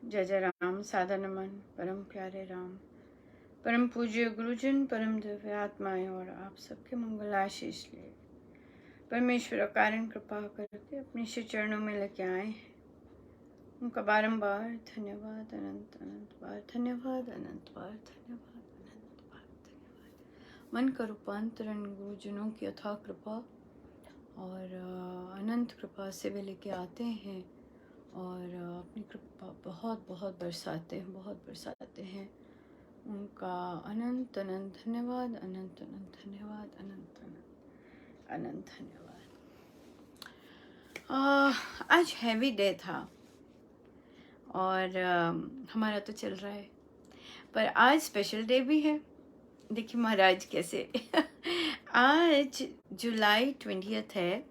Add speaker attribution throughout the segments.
Speaker 1: जय जय राम। सादा नमन परम प्यारे राम, परम पूज्य गुरुजन, परम दिव्य आत्माएं और आप सबके मंगल आशीष ले परमेश्वर अकारण कृपा करके अपने श्री चरणों में लेके आए हैं। उनका बारंबार धन्यवाद, अनंत अनंत बार धन्यवाद, अनंत बार धन्यवाद, अनंत बार धन्यवाद। मन का रूपांतरण गुरुजनों की अथाह कृपा और अनंत कृपा से वे लेके आते हैं और अपनी कृपा बहुत बहुत बरसाते हैं। उनका अनंत अनंत धन्यवाद, अनंत अनंत धन्यवाद, अनंत अनंत अनंत धन्यवाद। आज हैवी डे था और हमारा तो चल रहा है, पर आज स्पेशल डे भी है। देखिए महाराज कैसे आज जुलाई 20 है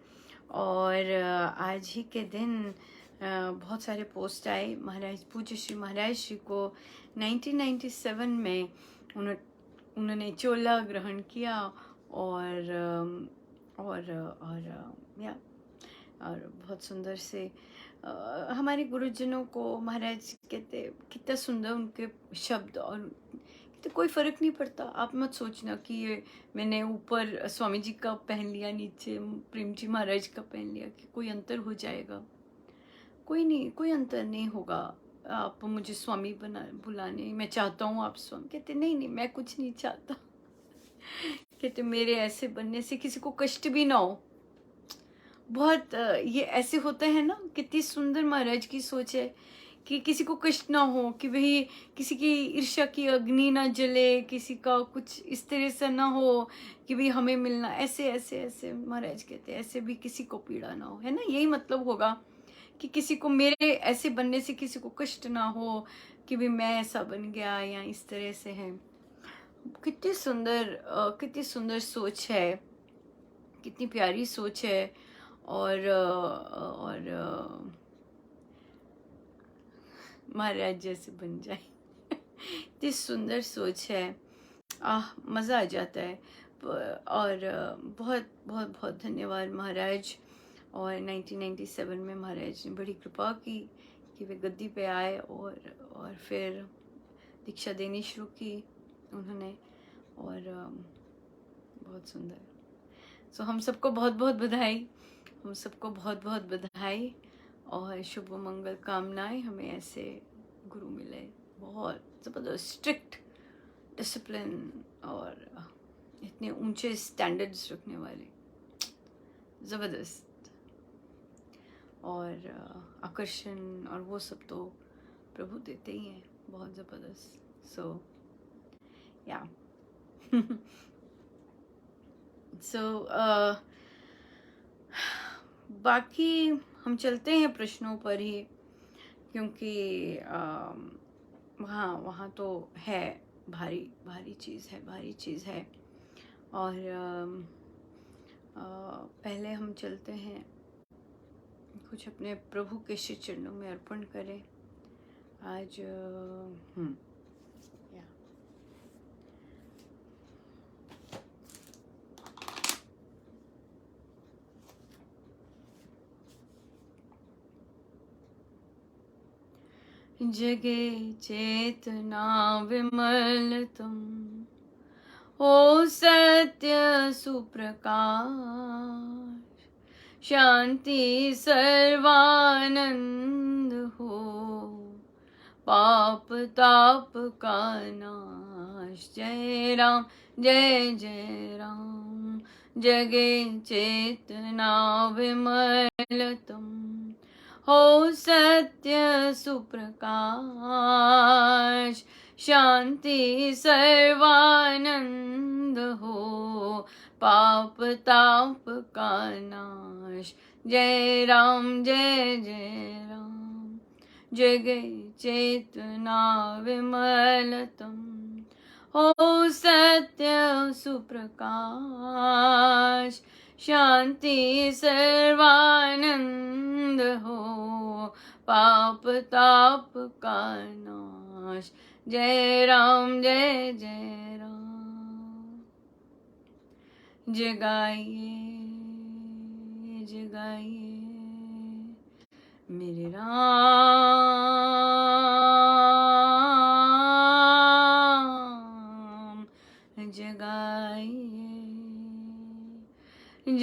Speaker 1: और आज ही के दिन बहुत सारे पोस्ट आए। महाराज पूज्य श्री महाराज श्री को 1997 में उन्होंने चोला ग्रहण किया और या और बहुत सुंदर से हमारे गुरुजनों को महाराज कहते कितना सुंदर उनके शब्द, और तो कोई फ़र्क नहीं पड़ता। आप मत सोचना कि ये मैंने ऊपर स्वामी जी का पहन लिया, नीचे प्रेम जी महाराज का पहन लिया, कि कोई अंतर हो जाएगा। कोई नहीं, कोई अंतर नहीं होगा। आप मुझे स्वामी बुलाने, मैं चाहता हूँ आप स्वामी। कहते नहीं, मैं कुछ नहीं चाहता। कहते मेरे ऐसे बनने से किसी को कष्ट भी ना हो। बहुत ये ऐसे होता है ना, कितनी सुंदर महाराज की सोच है कि किसी को कष्ट ना हो, कि भाई किसी की ईर्ष्या की अग्नि ना जले, किसी का कुछ इस तरह से ना हो कि भाई हमें मिलना ऐसे ऐसे ऐसे। महाराज कहते ऐसे भी किसी को पीड़ा ना हो, है ना। यही मतलब होगा कि किसी को मेरे ऐसे बनने से किसी को कष्ट ना हो कि भाई मैं ऐसा बन गया या इस तरह से है। कितनी सुंदर सोच है, कितनी प्यारी सोच है। और महाराज जैसे बन जाए इतनी सुंदर सोच है। मज़ा आ जाता है। और बहुत बहुत बहुत धन्यवाद महाराज। और 1997 में महाराज ने बड़ी कृपा की कि वे गद्दी पे आए और फिर दीक्षा देनी शुरू की उन्होंने। और बहुत सुंदर। सो हम सबको बहुत बहुत बधाई, हम सबको बहुत बहुत बधाई और शुभ मंगल कामनाएं। हमें ऐसे गुरु मिले, बहुत ज़बरदस्त स्ट्रिक्ट डिसिप्लिन और इतने ऊंचे स्टैंडर्ड्स रखने वाले, ज़बरदस्त। और आकर्षण और वो सब तो प्रभु देते ही हैं, बहुत ज़बरदस्त। सो या सो बाकी हम चलते हैं प्रश्नों पर ही, क्योंकि वहाँ तो है, भारी चीज़ है। और पहले हम चलते हैं, कुछ अपने प्रभु के श्री चरणों में अर्पण करें आज। जगे चेतना विमल तुम, हो सत्य सुप्रकाश, शांति सर्वानंद हो, पाप ताप का नाश। जय राम जय जय राम। जगे चेतना विमल तुम, हो सत्य सुप्रकाश, शांति सर्वानंद हो, पाप ताप का नाश। जय राम जय जय राम। जगे चेतना विमल तुम, हो सत्य सुप्रकाश, शांति सर्वानंद हो, पाप ताप का नाश। जय राम जय जय राम। जगाइए जगाइए मेरे राम,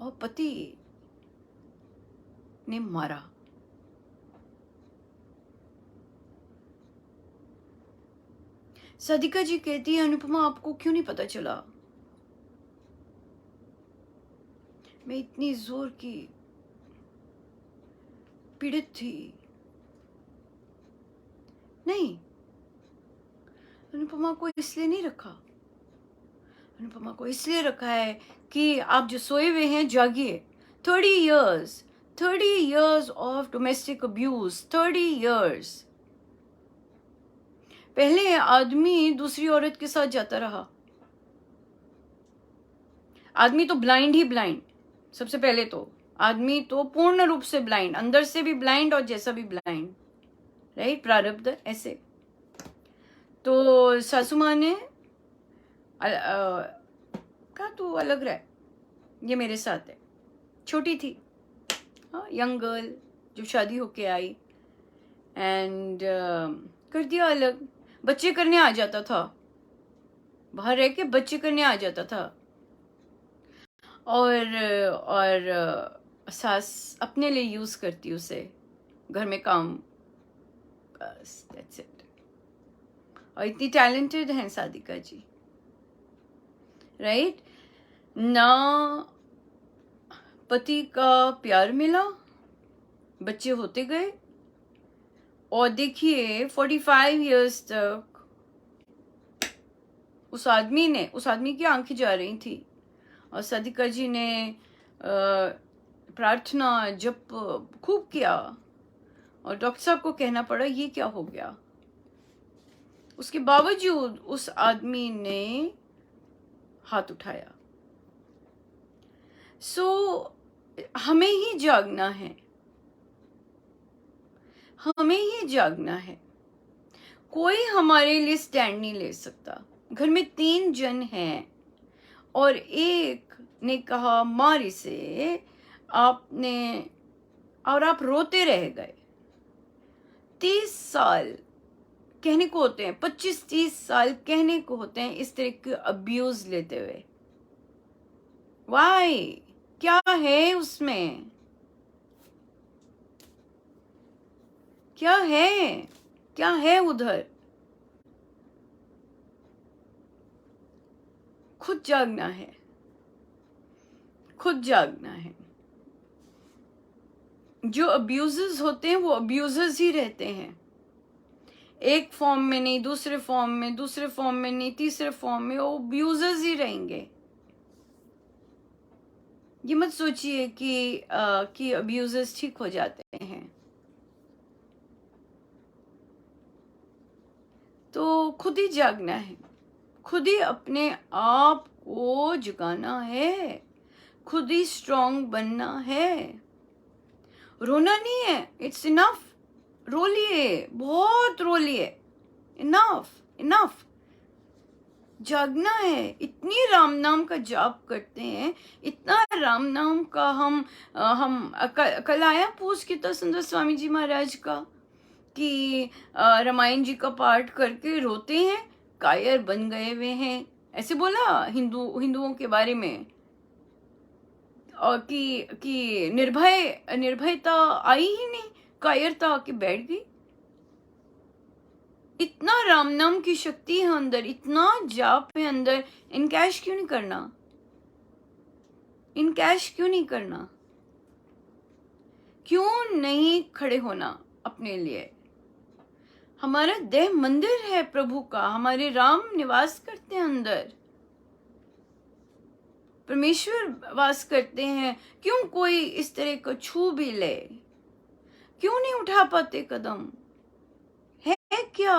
Speaker 1: और पति ने मारा। साधिका जी कहती है, अनुपमा आपको क्यों नहीं पता चला? मैं इतनी जोर की पीड़ित थी। नहीं, अनुपमा को इसलिए नहीं रखा। अनुपमा को इसलिए रखा है कि आप जो सोए हुए हैं जागिए। 30 years of domestic abuse, 30 years। पहले आदमी दूसरी औरत के साथ जाता रहा। आदमी तो ब्लाइंड ही ब्लाइंड, सबसे पहले तो आदमी तो पूर्ण रूप से ब्लाइंड, अंदर से भी ब्लाइंड और जैसा भी ब्लाइंड, राइट? प्रारब्ध ऐसे। तो सासू माँ ने कहा तू अलग रह, ये मेरे साथ है। छोटी थी, यंग गर्ल जो शादी होके आई, एंड कर दिया अलग। बच्चे करने आ जाता था, बाहर रह के बच्चे करने आ जाता था। और सास अपने लिए यूज करती उसे, घर में काम, बस दैट्स इट। और इतनी टैलेंटेड हैं साधिका जी, राइट? ना पति का प्यार मिला, बच्चे होते गए, और देखिए 45 years तक उस आदमी की आंखें जा रही थी, और साधिका जी ने प्रार्थना जप खूब किया, और डॉक्टर साहब को कहना पड़ा ये क्या हो गया। उसके बावजूद उस आदमी ने हाथ उठाया। सो हमें ही जागना है, हमें ही जागना है। कोई हमारे लिए स्टैंड नहीं ले सकता। घर में 3 जन हैं और एक ने कहा मार इसे, आपने, और आप रोते रह गए। 30 साल कहने को होते हैं, 25-30 साल कहने को होते हैं इस तरह के अब्यूज लेते हुए। वाई? क्या है उसमें? क्या है? क्या है उधर? खुद जागना है, खुद जागना है। जो अब्यूजर्स होते हैं वो अब्यूजर्स ही रहते हैं, एक फॉर्म में नहीं, दूसरे फॉर्म में, दूसरे फॉर्म में नहीं, तीसरे फॉर्म में, वो अब्यूजर्स ही रहेंगे। ये मत सोचिए कि अब्यूजर्स ठीक हो जाते हैं। तो खुद ही जागना है, खुद ही अपने आप को जगाना है, खुद ही स्ट्रांग बनना है। रोना नहीं है, इट्स इनफ। रो लिए, बहुत रो लिए, इनफ इनफ। जागना है। इतनी राम नाम का जाप करते हैं, इतना राम नाम का हम कल आया पोस्ट कितना सुंदर स्वामी जी महाराज का कि रामायण जी का पाठ करके रोते हैं, कायर बन गए हुए हैं, ऐसे बोला हिंदुओं के बारे में। और कि निर्भयता आई ही नहीं, कायरता आके बैठ गई। इतना राम नाम की शक्ति है अंदर, इतना जाप है अंदर, इनकैश क्यों नहीं करना? इनकैश क्यों नहीं करना? क्यों नहीं खड़े होना अपने लिए? हमारा देह मंदिर है प्रभु का, हमारे राम निवास करते हैं अंदर, परमेश्वर वास करते हैं। क्यों कोई इस तरह को छू भी ले? क्यों नहीं उठा पाते कदम? है क्या?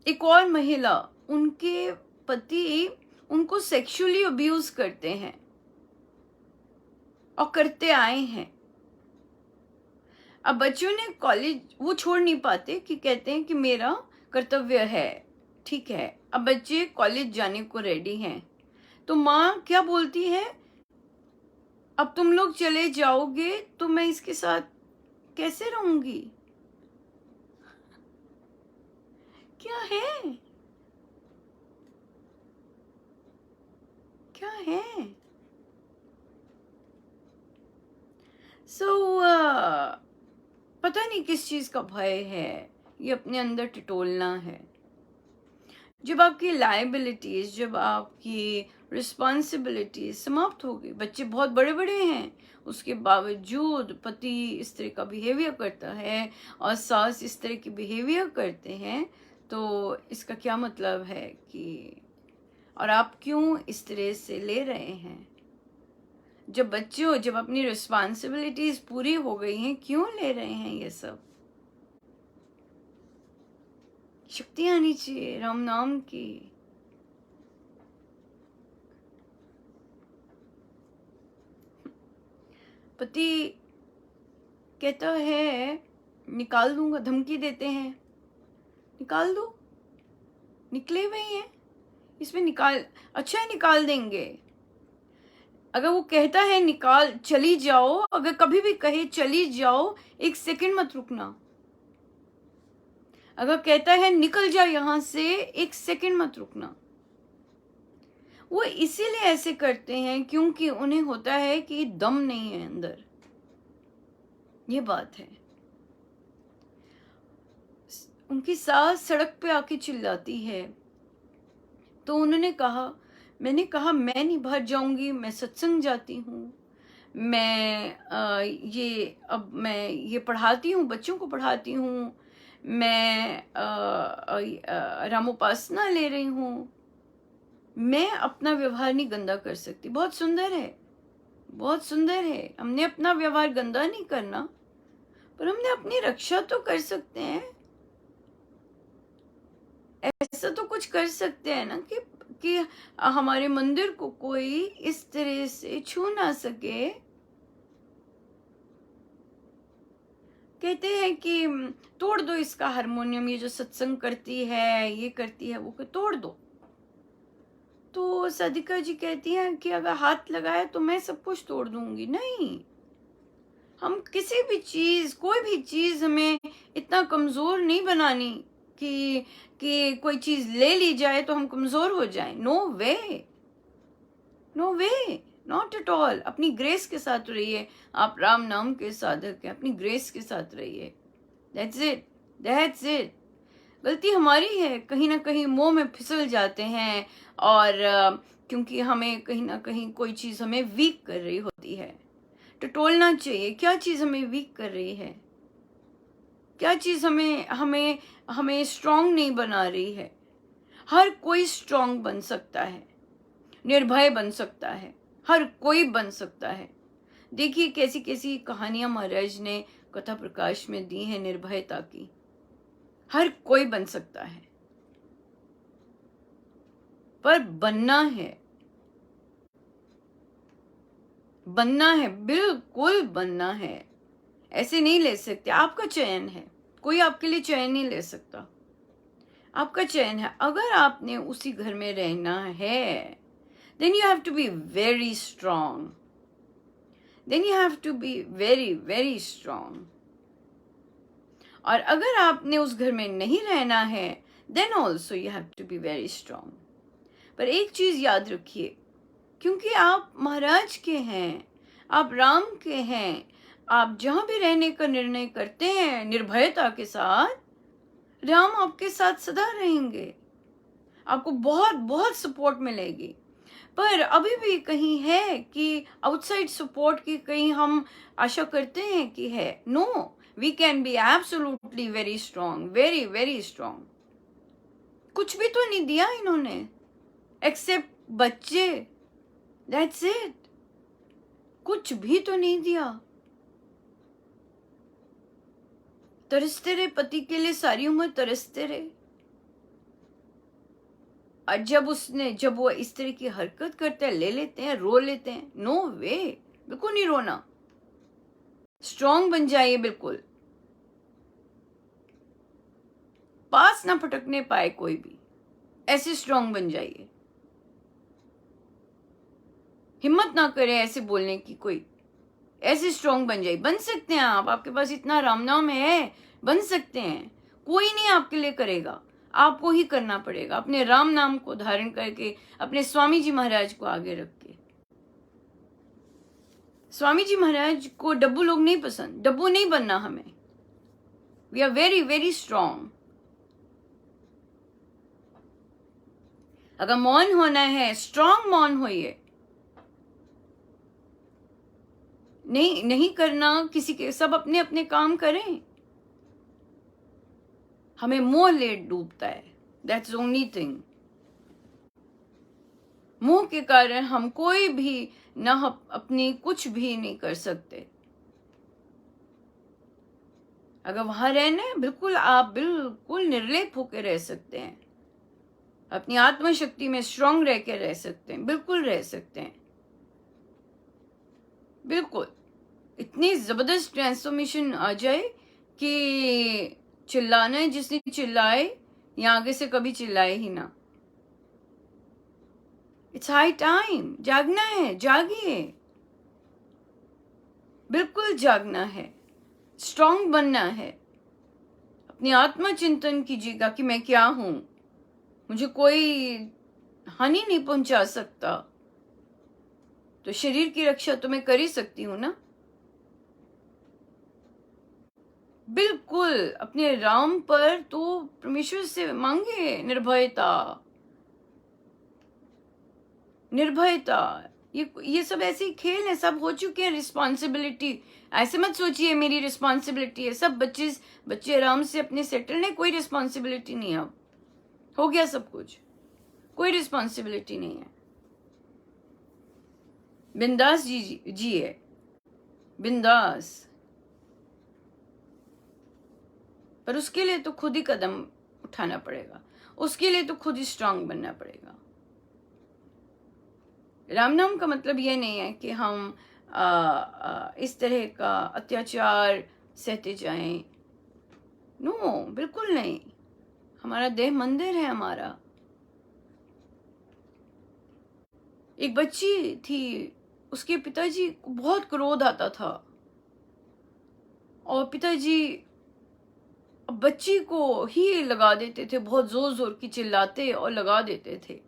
Speaker 1: एक और महिला, उनके पति उनको सेक्सुअली अब्यूज करते हैं और करते आए हैं। अब बच्चों ने कॉलेज वो छोड़ नहीं पाते, कि कहते हैं कि मेरा कर्तव्य है, ठीक है। अब बच्चे कॉलेज जाने को रेडी हैं, तो माँ क्या बोलती है, अब तुम लोग चले जाओगे तो मैं इसके साथ कैसे रहूंगी? क्या है? क्या है? पता नहीं किस चीज का भय है, ये अपने अंदर टिटोलना है। जब आपकी लायबिलिटीज, जब आपकी रिस्पॉन्सिबिलिटीज समाप्त हो गई, बच्चे बहुत बड़े बड़े हैं, उसके बावजूद पति इस तरह का बिहेवियर करता है और सास इस तरह की बिहेवियर करते हैं, तो इसका क्या मतलब है कि, और आप क्यों इस तरह से ले रहे हैं? जब बच्चे हो, जब अपनी रिस्पॉन्सिबिलिटीज पूरी हो गई हैं, क्यों ले रहे हैं ये सब? शक्ति आनी चाहिए राम नाम की। पति कहता है निकाल दूंगा, धमकी देते हैं, निकाल दो, निकले हुए हैं इसमें, निकाल, अच्छा है निकाल देंगे। अगर वो कहता है निकाल, चली जाओ, अगर कभी भी कहे चली जाओ, 1 सेकंड मत रुकना। अगर कहता है निकल जाओ यहां से, 1 सेकंड मत रुकना। वो इसीलिए ऐसे करते हैं क्योंकि उन्हें होता है कि दम नहीं है अंदर, ये बात है। उनकी सास सड़क पे आके चिल्लाती है, तो उन्होंने कहा, मैंने कहा मैं नहीं बाहर जाऊंगी, मैं सत्संग जाती हूँ, मैं ये पढ़ाती हूँ, बच्चों को पढ़ाती हूँ, मैं रामोपासना ले रही हूँ, मैं अपना व्यवहार नहीं गंदा कर सकती। बहुत सुंदर है, बहुत सुंदर है, हमने अपना व्यवहार गंदा नहीं करना, पर हमने अपनी रक्षा तो कर सकते हैं। ऐसा तो कुछ कर सकते हैं ना कि हमारे मंदिर को कोई इस तरह से छू ना सके। कहते हैं कि तोड़ दो इसका हारमोनियम, ये जो सत्संग करती है, ये करती है, वो तोड़ दो। तो साधिका जी कहती हैं कि अगर हाथ लगाया तो मैं सब कुछ तोड़ दूंगी। नहीं, हम किसी भी चीज, कोई भी चीज हमें इतना कमजोर नहीं बनानी कि कोई चीज ले ली जाए तो हम कमजोर हो जाएं। No way, no way, not at all. अपनी ग्रेस के साथ रहिए। आप राम नाम के साधक हैं, अपनी ग्रेस के साथ रहिए। That's it, that's it. गलती हमारी है, कहीं ना कहीं मोह में फिसल जाते हैं, और क्योंकि हमें कहीं ना कहीं कोई चीज हमें वीक कर रही होती है। टटोलना चाहिए, क्या चीज हमें वीक कर रही है, क्या चीज हमें हमें हमें स्ट्रांग नहीं बना रही है। हर कोई स्ट्रांग बन सकता है, निर्भय बन सकता है, हर कोई बन सकता है। देखिए कैसी कैसी कहानियां महाराज ने कथा प्रकाश में दी है निर्भयता की। हर कोई बन सकता है, पर बनना है, बनना है, बिल्कुल बनना है। ऐसे नहीं ले सकते। आपका चयन है, कोई आपके लिए चयन नहीं ले सकता। आपका चयन है। अगर आपने उसी घर में रहना है, then you have to be very strong, then you have to be very very strong। और अगर आपने उस घर में नहीं रहना है, then also you have to be very strong। पर एक चीज याद रखिए, क्योंकि आप महाराज के हैं, आप राम के हैं, आप जहां भी रहने का निर्णय करते हैं निर्भयता के साथ, राम आपके साथ सदा रहेंगे, आपको बहुत बहुत सपोर्ट मिलेगी। पर अभी भी कहीं है कि आउटसाइड सपोर्ट की कहीं हम आशा करते हैं कि है। No, we can be absolutely very strong, very very strong. कुछ भी तो नहीं दिया इन्होंने एक्सेप्ट बच्चे, दैट्स इट। कुछ भी तो नहीं दिया। तरसते रहे पति के लिए, सारी उम्र तरसते रहे। और जब वो इस तरह की हरकत करता है, ले लेते हैं, रो लेते हैं। नो वे, बिल्कुल नहीं रोना। स्ट्रांग बन जाइए, बिल्कुल पास ना फटकने पाए कोई भी, ऐसे स्ट्रांग बन जाइए। हिम्मत ना करे ऐसे बोलने की कोई, ऐसे स्ट्रांग बन जाइए। बन सकते हैं आप, आपके पास इतना राम नाम है, बन सकते हैं। कोई नहीं आपके लिए करेगा, आपको ही करना पड़ेगा, अपने राम नाम को धारण करके, अपने स्वामी जी महाराज को आगे रख के। स्वामी जी महाराज को डब्बू लोग नहीं पसंद, डब्बू नहीं बनना हमें। We are very very strong. अगर मौन होना है, स्ट्रांग मौन होइए। नहीं करना किसी के, सब अपने अपने काम करें। हमें मोह ले डूबता है, दैट्स ओनली थिंग। मोह के कारण हम कोई भी न अपनी कुछ भी नहीं कर सकते। अगर वहां रहना है, बिल्कुल आप बिल्कुल निर्लेप होकर रह सकते हैं, अपनी आत्मशक्ति में स्ट्रांग रह के रह सकते हैं, बिल्कुल रह सकते हैं, बिल्कुल। इतनी जबरदस्त ट्रांसफॉर्मेशन आ जाए कि चिल्लाना है, जिसने चिल्लाए या आगे से कभी चिल्लाए ही ना। इट्स हाई टाइम, जागना है, जागिए, बिल्कुल जागना है, स्ट्रांग बनना है। अपनी आत्मा चिंतन कीजिएगा कि मैं क्या हूं, मुझे कोई हानि नहीं पहुंचा सकता, तो शरीर की रक्षा तो मैं कर ही सकती हूं ना। बिल्कुल अपने राम पर तो परमेश्वर से मांगे निर्भयता, निर्भयता। ये सब ऐसे ही खेल है, सब हो चुके हैं। रिस्पॉन्सिबिलिटी, ऐसे मत सोचिए मेरी रिस्पॉन्सिबिलिटी है। सब बच्चे आराम से अपने सेटल है, कोई रिस्पॉन्सिबिलिटी नहीं है। अब हो गया सब कुछ, कोई रिस्पॉन्सिबिलिटी नहीं है। बिंदास जी है, बिंदास। पर उसके लिए तो खुद ही कदम उठाना पड़ेगा, उसके लिए तो खुद ही स्ट्रांग बनना पड़ेगा। राम नाम का मतलब ये नहीं है कि हम इस तरह का अत्याचार सहते जाएं। नो, बिल्कुल नहीं। हमारा देह मंदिर है हमारा। एक बच्ची थी, उसके पिताजी को बहुत क्रोध आता था, और पिताजी बच्ची को ही लगा देते थे, बहुत जोर जोर की चिल्लाते और लगा देते थे।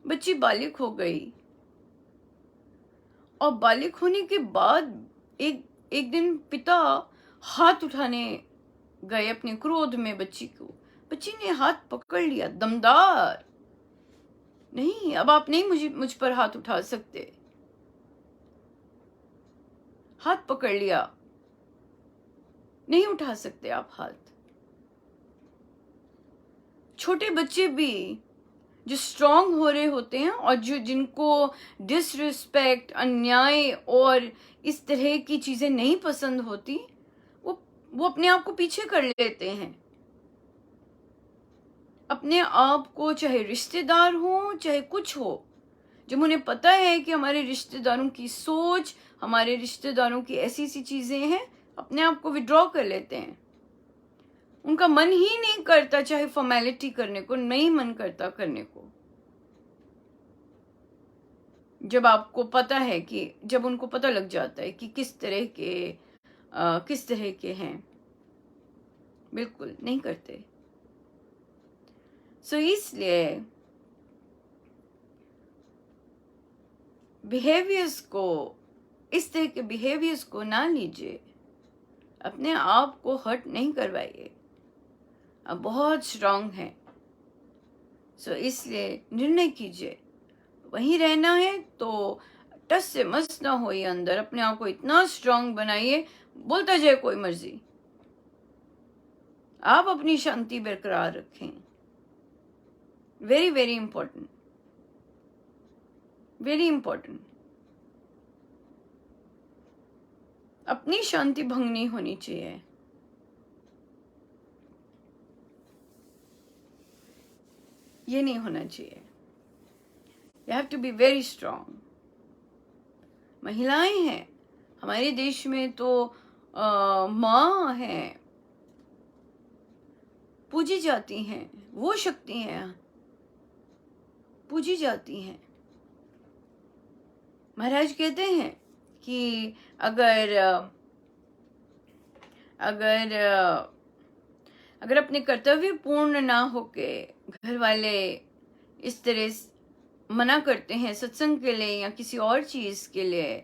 Speaker 1: बच्ची बालिग हो गई, और बालिग होने के बाद एक दिन पिता हाथ उठाने गए अपने क्रोध में बच्ची को। बच्ची ने हाथ पकड़ लिया, दमदार, नहीं अब आप नहीं मुझ पर हाथ उठा सकते। हाथ पकड़ लिया, नहीं उठा सकते आप हाथ। छोटे बच्चे भी जो स्ट्रांग हो रहे होते हैं, और जो जिनको डिसरिस्पेक्ट, अन्याय और इस तरह की चीजें नहीं पसंद होती, वो अपने आप को पीछे कर लेते हैं। अपने आप को, चाहे रिश्तेदार हो चाहे कुछ हो, जब उन्हें पता है कि हमारे रिश्तेदारों की सोच, हमारे रिश्तेदारों की ऐसी सी चीजें हैं, अपने आप को विड्रॉ कर लेते हैं। उनका मन ही नहीं करता, चाहे फॉर्मेलिटी करने को नहीं मन करता करने को। जब आपको पता है कि, जब उनको पता लग जाता है कि किस तरह के हैं, बिल्कुल नहीं करते। सो इसलिए बिहेवियर्स को, इस तरह के बिहेवियर्स को ना लीजिए, अपने आप को हर्ट नहीं करवाइए। आप बहुत स्ट्रांग हैं। सो इसलिए निर्णय कीजिए, वहीं रहना है तो टस से मस ना होइए अंदर, अपने आप को इतना स्ट्रांग बनाइए, बोलता जाए कोई मर्जी, आप अपनी शांति बरकरार रखें। Very very important, very important. अपनी शांति भंग नहीं होनी चाहिए। ये नहीं होना चाहिए। You have to be very strong. महिलाएं हैं हमारे देश में तो माँ हैं, पूजी जाती हैं, वो शक्ति हैं, पूजी जाती हैं। महाराज कहते हैं कि अगर अगर अपने कर्तव्य पूर्ण ना होके घर वाले इस तरह मना करते हैं सत्संग के लिए या किसी और चीज के लिए,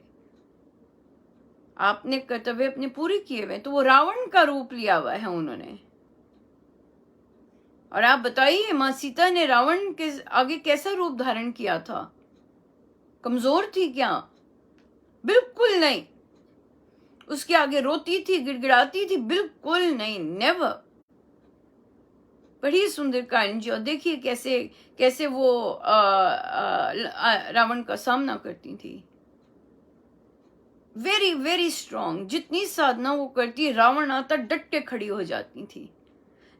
Speaker 1: आपने कर्तव्य अपने पूरे किए हुए, तो वो रावण का रूप लिया हुआ है उन्होंने। और आप बताइए माँ सीता ने रावण के आगे कैसा रूप धारण किया था? कमजोर थी क्या? बिल्कुल नहीं। उसके आगे रोती थी, गिड़गिड़ाती थी? बिल्कुल नहीं, नेवर। बड़ी सुंदर कहानी जी। और देखिए कैसे कैसे वो रावण का सामना करती थी। Very very strong. जितनी साधना वो करती, रावण आता डट के खड़ी हो जाती थी।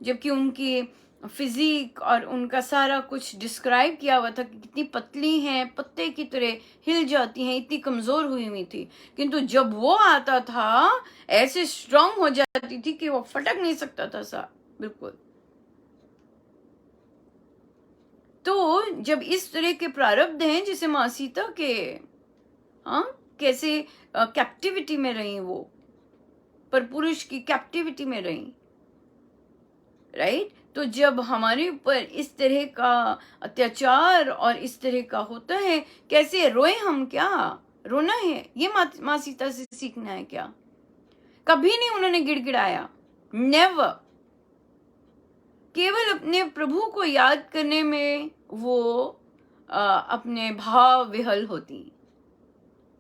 Speaker 1: जबकि उनकी फिजिक और उनका सारा कुछ डिस्क्राइब किया हुआ था कि कितनी पतली हैं, पत्ते की तरह हिल जाती हैं, इतनी कमजोर हुई हुई थी। किंतु जब वो आता था ऐसे स्ट्रांग हो जाती थी कि वो फटक नहीं सकता था सा, बिल्कुल। तो जब इस तरह के प्रारब्ध हैं, जैसे माँ सीता के, हाँ, कैसे कैप्टिविटी में रही वो, पर पुरुष की कैप्टिविटी में रही, राइट? तो जब हमारे ऊपर इस तरह का अत्याचार और इस तरह का होता है, कैसे रोए हम? क्या रोना है? ये माँ सीता से सीखना है क्या? कभी नहीं उन्होंने गिड़गिड़ाया, नेवर। केवल अपने प्रभु को याद करने में वो अपने भाव विहल होती,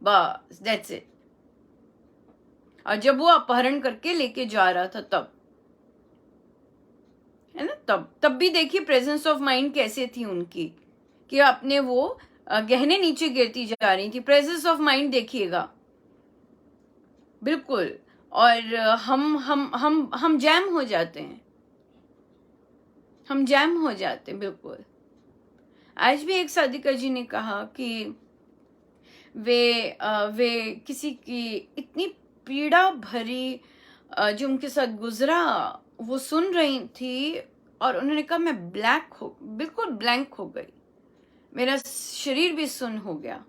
Speaker 1: बस, दैट्स इट। और जब वो अपहरण करके लेके जा रहा था तब, है ना, तब भी देखिए प्रेजेंस ऑफ माइंड कैसे थी उनकी, कि अपने वो गहने नीचे गिरती जा रही थी। प्रेजेंस ऑफ माइंड देखिएगा, बिल्कुल। और हम जैम हो जाते हैं, हम जैम हो जाते हैं, बिल्कुल। आज भी एक साधिका जी ने कहा कि वे किसी की इतनी पीड़ा भरी जो उनके साथ गुजरा वो सुन रही थी, और उन्होंने कहा मैं बिल्कुल ब्लैंक हो गई, मेरा शरीर भी सुन्न हो गया।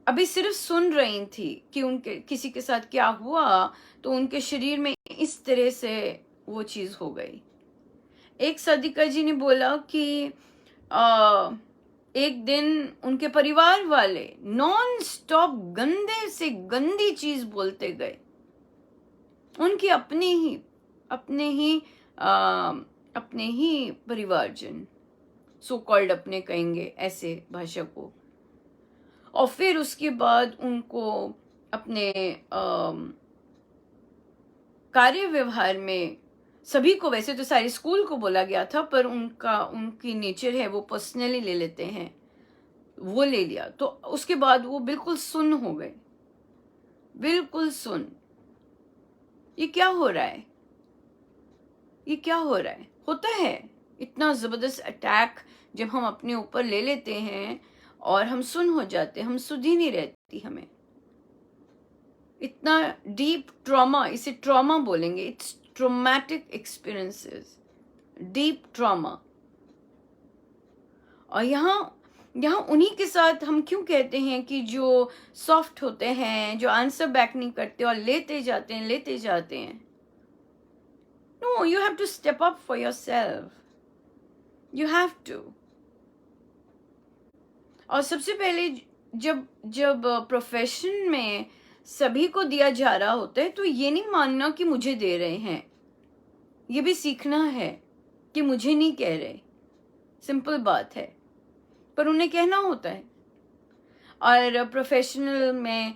Speaker 1: अभी सिर्फ सुन रही थी कि उनके किसी के साथ क्या हुआ, तो उनके शरीर में इस तरह से वो चीज हो गई। एक साधिका जी ने बोला कि एक दिन उनके परिवार वाले नॉन स्टॉप गंदे से गंदी चीज बोलते गए। उनके अपने ही परिवारजन, सो कॉल्ड अपने कहेंगे ऐसे भाषा को। और फिर उसके बाद उनको अपने कार्य व्यवहार में सभी को, वैसे तो सारे स्कूल को बोला गया था, पर उनकी नेचर है वो पर्सनली ले लेते हैं, वो ले लिया। तो उसके बाद वो बिल्कुल सुन्न हो गए, बिल्कुल सुन्न। ये क्या हो रहा है? ये क्या हो रहा है? होता है इतना जबरदस्त अटैक जब हम अपने ऊपर ले लेते हैं और हम सुन्न हो जाते हैं, हम सुधी नहीं रहती हमें। इतना डीप ट्रॉमा, इसे ट्रॉमा बोलेंगे, it's traumatic experiences, deep trauma. और यहाँ उन्हीं के साथ हम क्यों कहते हैं कि जो सॉफ्ट होते हैं, जो आंसर बैक नहीं करते और लेते जाते हैं। No, you have to step up for your self, you have to. और सबसे पहले जब प्रोफेशन में सभी को दिया जा रहा होता है, तो ये नहीं मानना कि मुझे दे रहे हैं, ये भी सीखना है कि मुझे नहीं कह रहे। सिंपल बात है, पर उन्हें कहना होता है। और प्रोफेशनल में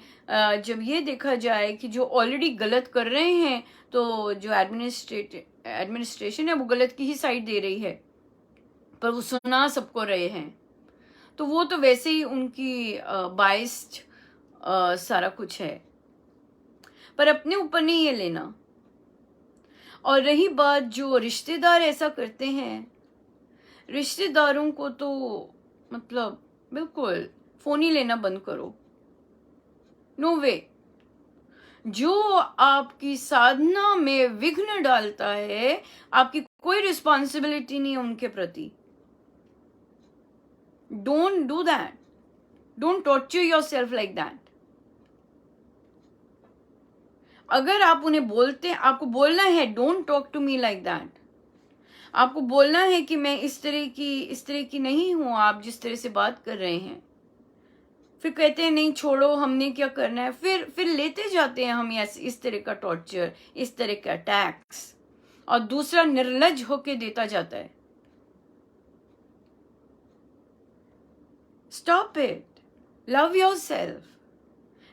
Speaker 1: जब ये देखा जाए कि जो ऑलरेडी गलत कर रहे हैं, तो जो एडमिनिस्ट्रेशन है वो गलत की ही साइड दे रही है, पर वो सुना सबको रहे हैं, तो वो तो वैसे ही उनकी बाइस्ड सारा कुछ है, पर अपने ऊपर नहीं ये लेना। और रही बात जो रिश्तेदार ऐसा करते हैं, रिश्तेदारों को तो मतलब बिल्कुल फोन ही लेना बंद करो, नो वे। जो आपकी साधना में विघ्न डालता है, आपकी कोई रिस्पॉन्सिबिलिटी नहीं है उनके प्रति। Don't do that, don't torture yourself like that. अगर आप उन्हें बोलते, आपको बोलना है don't talk to me like that, आपको बोलना है कि मैं इस तरह की नहीं हूं आप जिस तरह से बात कर रहे हैं। फिर कहते हैं नहीं छोड़ो, हमने क्या करना है, फिर लेते जाते हैं हम इस तरह का टॉर्चर, इस तरह का अटैक्स, और दूसरा निर्लज होके देता जाता है। Stop it, love yourself.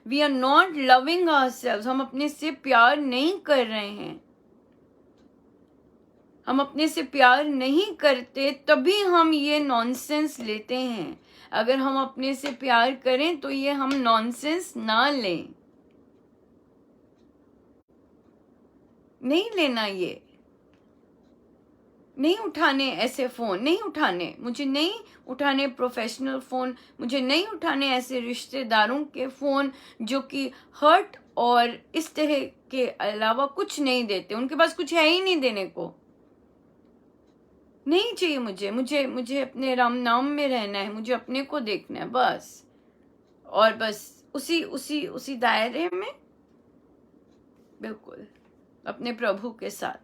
Speaker 1: We are not loving ourselves, हम अपने से प्यार नहीं कर रहे हैं, हम अपने से प्यार नहीं करते, तभी हम ये नॉनसेंस लेते हैं। अगर हम अपने से प्यार करें तो ये हम नॉनसेंस ना लें, नहीं लेना, ये नहीं उठाने ऐसे फोन, नहीं उठाने, मुझे नहीं उठाने प्रोफेशनल फोन, मुझे नहीं उठाने ऐसे रिश्तेदारों के फोन जो कि हर्ट और इस तरह के अलावा कुछ नहीं देते, उनके पास कुछ है ही नहीं देने को। नहीं चाहिए मुझे, मुझे मुझे अपने राम नाम में रहना है, मुझे अपने को देखना है बस, और बस उसी उसी उसी दायरे में, बिल्कुल अपने प्रभु के साथ,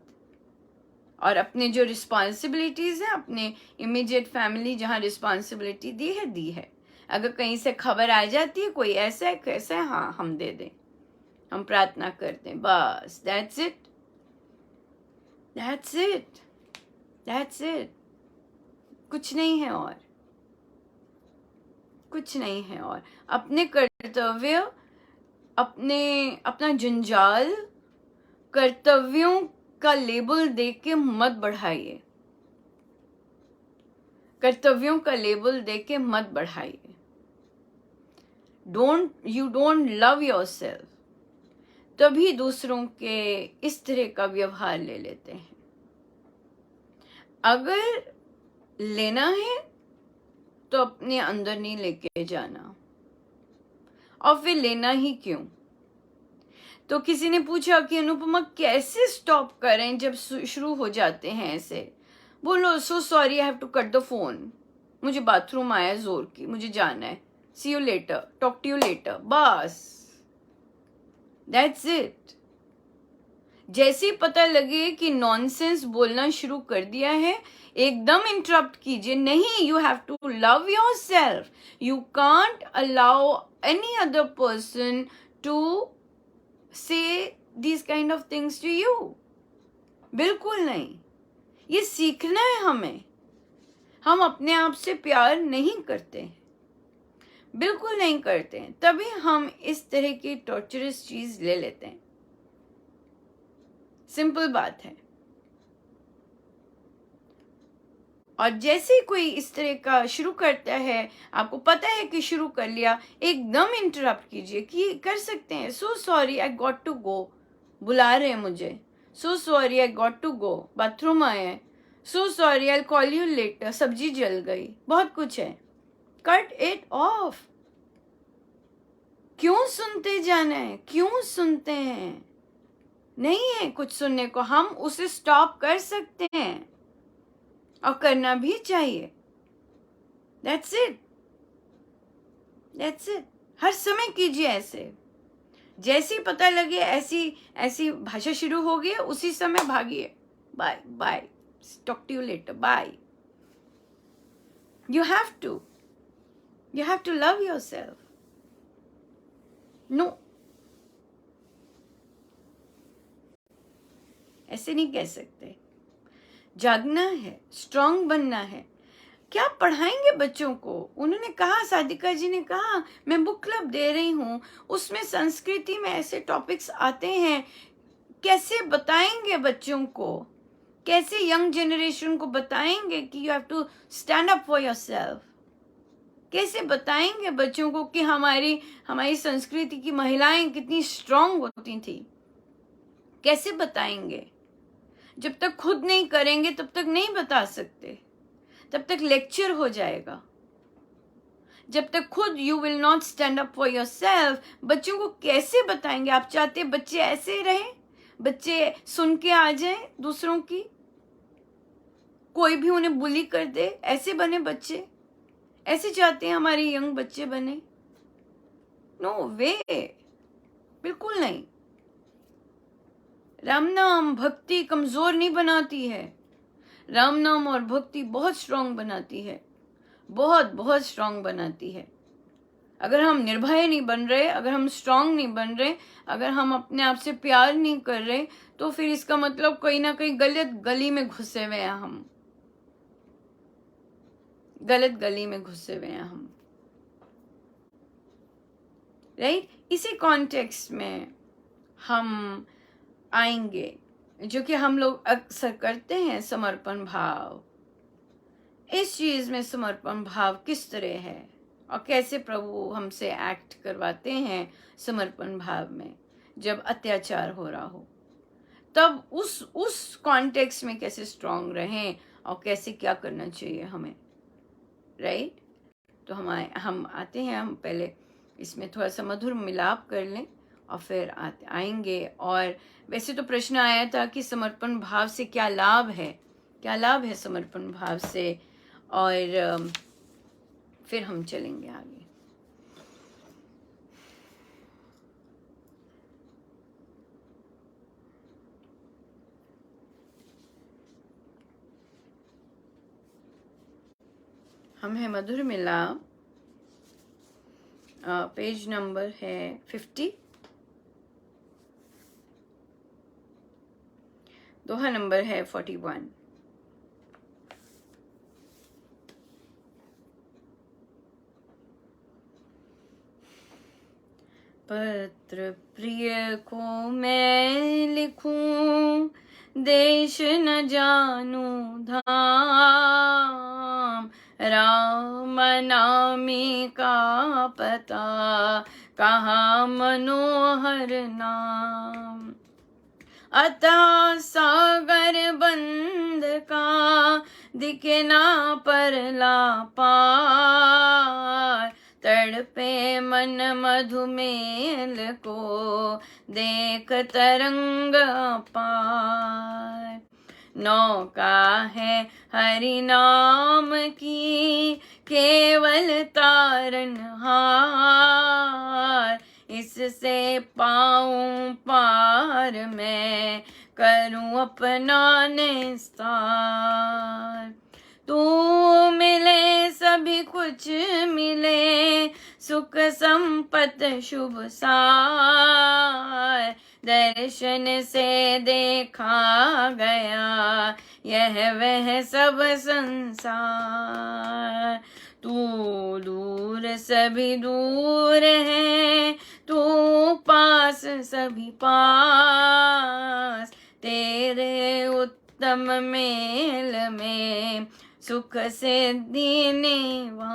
Speaker 1: और अपने जो रिस्पॉन्सिबिलिटीज हैं, अपने इमीडिएट फैमिली जहाँ रिस्पॉन्सिबिलिटी दी है। अगर कहीं से खबर आ जाती है कोई ऐसा है कैसा है, हाँ हम दे दें, हम प्रार्थना करते हैं, बस that's it, that's it, that's it. कुछ नहीं है और, कुछ नहीं है और। अपने कर्तव्य, अपना जंजाल कर्तव्यों का लेबल दे के मत बढ़ाइए, कर्तव्यों का लेबल दे के मत बढ़ाइए। यू डोंट लव योरसेल्फ, तभी दूसरों के इस तरह का व्यवहार ले लेते हैं। अगर लेना है तो अपने अंदर नहीं लेके जाना, और फिर लेना ही क्यों। तो किसी ने पूछा कि अनुपमा कैसे स्टॉप करें जब शुरू हो जाते हैं ऐसे, बोलो so sorry I have to cut the phone, मुझे बाथरूम आया जोर की, मुझे जाना है, see you later, talk to you later, बस दैट्स इट। जैसे ही पता लगे कि नॉनसेंस बोलना शुरू कर दिया है, एकदम इंटरप्ट कीजिए, नहीं, you have to love yourself, you can't allow any other person to say these kind of things to you, बिल्कुल नहीं। ये सीखना है हमें, हम अपने आप से प्यार नहीं करते हैं, बिल्कुल नहीं करते हैं, तभी हम इस तरह की टॉर्चरस चीज ले लेते हैं, सिंपल बात है। और जैसे कोई इस तरह का शुरू करता है, आपको पता है कि शुरू कर लिया, एकदम इंटरप्ट कीजिए कि कर सकते हैं, so sorry I got to go, बुला रहे हैं मुझे, so sorry I got to go, bathroom आए हैं, so sorry I call you later, सब्जी जल गई, बहुत कुछ है, कट इट ऑफ। क्यों सुनते जाना है, क्यों सुनते हैं, नहीं है कुछ सुनने को, हम उसे स्टॉप कर सकते हैं और करना भी चाहिए, दैट्स इट, दैट्स इट। हर समय कीजिए ऐसे, जैसे ही पता लगे ऐसी भाषा शुरू हो गई, उसी समय भागिए, bye bye, talk to you later, bye. You have to love yourself, no, ऐसे नहीं कह सकते, जागना है, स्ट्रांग बनना है। क्या पढ़ाएंगे बच्चों को, उन्होंने कहा, सादिका जी ने कहा मैं बुक क्लब दे रही हूँ, उसमें संस्कृति में ऐसे टॉपिक्स आते हैं, कैसे बताएंगे बच्चों को, कैसे यंग जनरेशन को बताएंगे कि you have to stand up for yourself, कैसे बताएंगे बच्चों को कि हमारी संस्कृति की महिलाएं कितनी स्ट्रांग होती थी, कैसे बताएंगे। जब तक खुद नहीं करेंगे तब तक नहीं बता सकते, तब तक लेक्चर हो जाएगा। जब तक खुद you will not stand up for yourself, बच्चों को कैसे बताएंगे। आप चाहते बच्चे ऐसे रहें, बच्चे सुन के आ जाएं दूसरों की, कोई भी उन्हें बुली कर दे, ऐसे बने बच्चे, ऐसे चाहते हैं हमारे यंग बच्चे बने, नो वे, बिल्कुल नहीं। राम नाम भक्ति कमजोर नहीं बनाती है, राम नाम और भक्ति बहुत स्ट्रांग बनाती है, बहुत बहुत स्ट्रांग बनाती है। अगर हम निर्भय नहीं बन रहे, अगर हम स्ट्रांग नहीं बन रहे, अगर हम अपने आप से प्यार नहीं कर रहे, तो फिर इसका मतलब कहीं ना कहीं गलत गली में घुसे हुए हैं हम, गलत गली में घुसे हुए हैं हम, राइट। इसी कॉन्टेक्स्ट में हम आएंगे, जो कि हम लोग अक्सर करते हैं, समर्पण भाव। इस चीज में समर्पण भाव किस तरह है और कैसे प्रभु हमसे एक्ट करवाते हैं समर्पण भाव में, जब अत्याचार हो रहा हो, तब उस कॉन्टेक्स्ट में कैसे स्ट्रांग रहें और कैसे क्या करना चाहिए हमें, राइट। तो हम आते हैं, हम पहले इसमें थोड़ा सा मधुर मिलाप कर लें और फिर आएंगे। और वैसे तो प्रश्न आया था कि समर्पण भाव से क्या लाभ है, क्या लाभ है समर्पण भाव से, और फिर हम चलेंगे आगे। हम है मधुर मिलाप, पेज नंबर है 50, दोहा नंबर है 41। पत्र प्रिय को मैं लिखूं, देश न जानू धाम, राम नामी का पता, कहाँ मनोहर नाम। अतः सागर बंद का दिखे ना परला पार, तड़पे मन मधुमेल को देख तरंग पार। नौका है हरि नाम की केवल तारन हार, इससे पाऊं पार मैं करूं अपना निस्तार। तू मिले सभी कुछ मिले, सुख संपत शुभ सार, दर्शन से देखा गया यह वह सब संसार। तू दूर सभी दूर है, तू पास सभी पास, तेरे उत्तम मेल में सुख सिद्धि निवास।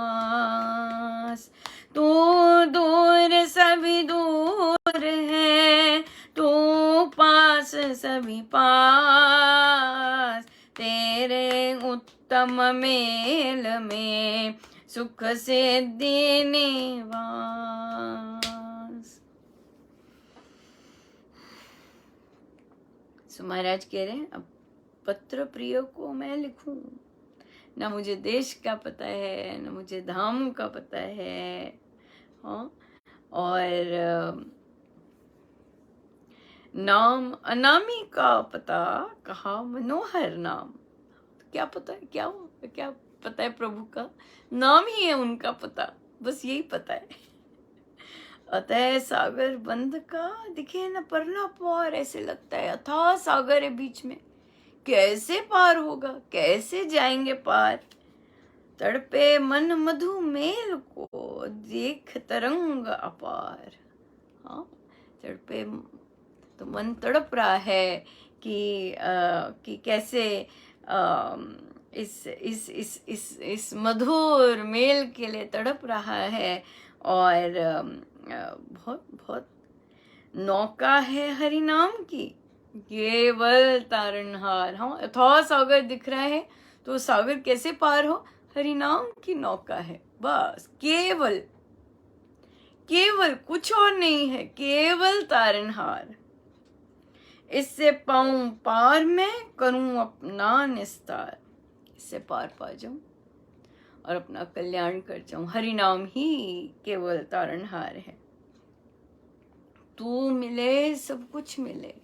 Speaker 1: तू दूर सभी दूर है, तू पास सभी पास, तेरे उत्तम मेल में सुख सिद्धि निवास। सो महाराज कह रहे हैं, अब पत्र प्रिय को मैं लिखूं, ना मुझे देश का पता है, ना मुझे धाम का पता है, हाँ, और नाम अनामी का पता, कहा मनोहर नाम। क्या पता है, क्या पता है प्रभु का नाम ही है उनका पता, बस यही पता है। अतः सागर बंद का दिखे न परला पार, ऐसे लगता है अथाह सागर है बीच में, कैसे पार होगा, कैसे जाएंगे पार। तड़पे मन मधुमेल को देख तरंग अपार। हाँ, तड़पे तो मन तड़प रहा है कि कैसे इस मधुर मेल के लिए तड़प रहा है। और बहुत बहुत नौका है हरि नाम की केवल तारणहार। हाँ, अथाह सागर दिख रहा है तो सागर कैसे पार हो, हरि नाम की नौका है, बस केवल केवल, कुछ और नहीं है, केवल तारणहार। इससे पाऊं पार मैं करूं अपना निस्तार, इससे पार पा जाऊं और अपना कल्याण कर जाऊं। हरि नाम ही केवल तारणहार है। तू मिले सब कुछ मिले,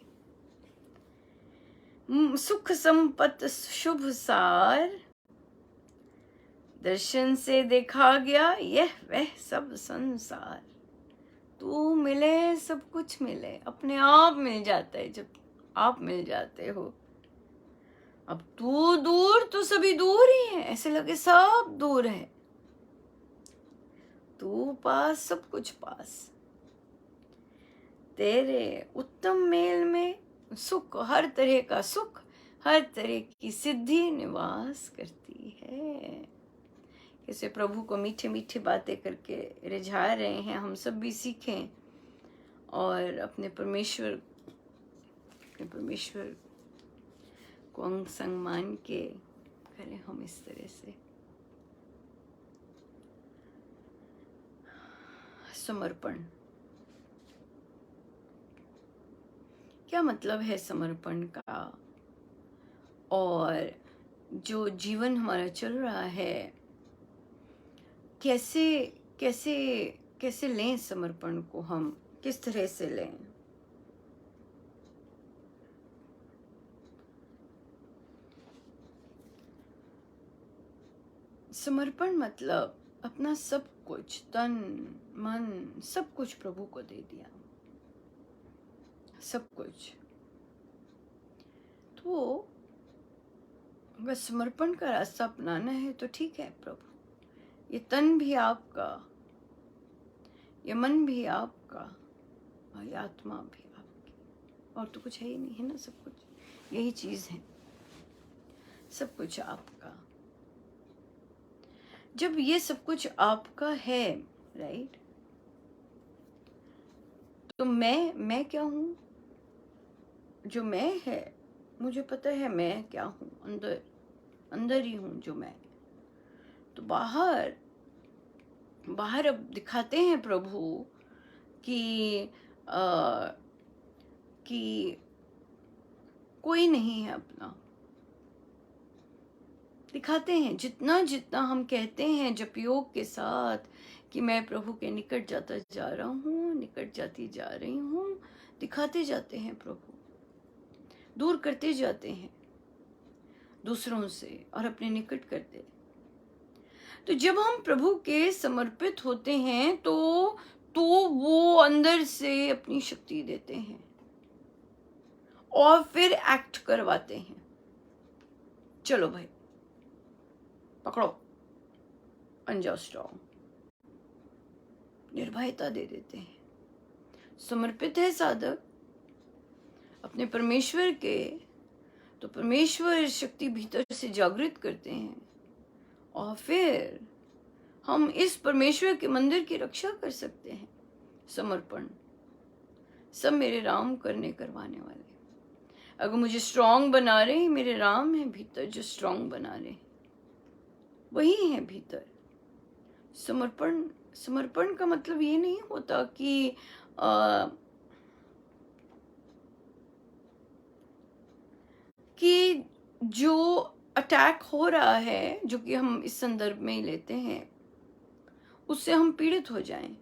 Speaker 1: सुख संपत शुभ सार, दर्शन से देखा गया यह वह सब संसार। तू मिले सब कुछ मिले, अपने आप मिल जाता है जब आप मिल जाते हो। अब तू दूर तो सभी दूर ही है, ऐसे लगे सब दूर है। तू पास सब कुछ पास, तेरे उत्तम मेल में सुख, हर तरह का सुख, हर तरह की सिद्धि निवास करती है। कैसे प्रभु को मीठे मीठे बातें करके रिझा रहे हैं, हम सब भी सीखें और अपने परमेश्वर को अंग संग मान के करें हम इस तरह से समर्पण। क्या मतलब है समर्पण का? और जो जीवन हमारा चल रहा है, कैसे कैसे कैसे लें समर्पण को, हम किस तरह से लें? समर्पण मतलब अपना सब कुछ, तन मन सब कुछ प्रभु को दे दिया, सब कुछ। तो अगर समर्पण का रास्ता अपनाना है तो ठीक है प्रभु, ये तन भी आपका, ये मन भी आपका, और ये आत्मा भी आपकी, और तो कुछ है ही नहीं, है ना? सब कुछ यही चीज है, सब कुछ आपका। जब ये सब कुछ आपका है, राइट, तो मैं क्या हूं? जो मैं है, मुझे पता है मैं क्या हूं, अंदर अंदर ही हूं जो मैं। तो बाहर अब दिखाते हैं प्रभु कि कि कोई नहीं है अपना, दिखाते हैं जितना जितना हम कहते हैं जप योग के साथ कि मैं प्रभु के निकट जाता जा रहा हूँ, निकट जाती जा रही हूँ, दिखाते जाते हैं प्रभु, दूर करते जाते हैं दूसरों से और अपने निकट करते। तो जब हम प्रभु के समर्पित होते हैं तो वो अंदर से अपनी शक्ति देते हैं और फिर एक्ट करवाते हैं। चलो भाई पकड़ो, बन जाओ स्ट्रॉन्ग, निर्भयता दे देते हैं। समर्पित है साधक अपने परमेश्वर के, तो परमेश्वर शक्ति भीतर से जागृत करते हैं और फिर हम इस परमेश्वर के मंदिर की रक्षा कर सकते हैं। समर्पण सब मेरे राम करवाने वाले। अगर मुझे स्ट्रांग बना रहे हैं, मेरे राम है भीतर जो स्ट्रांग बना रहे, वही है भीतर। समर्पण का मतलब ये नहीं होता कि जो अटैक हो रहा है, जो कि हम इस संदर्भ में ही लेते हैं, उससे हम पीड़ित हो जाएं,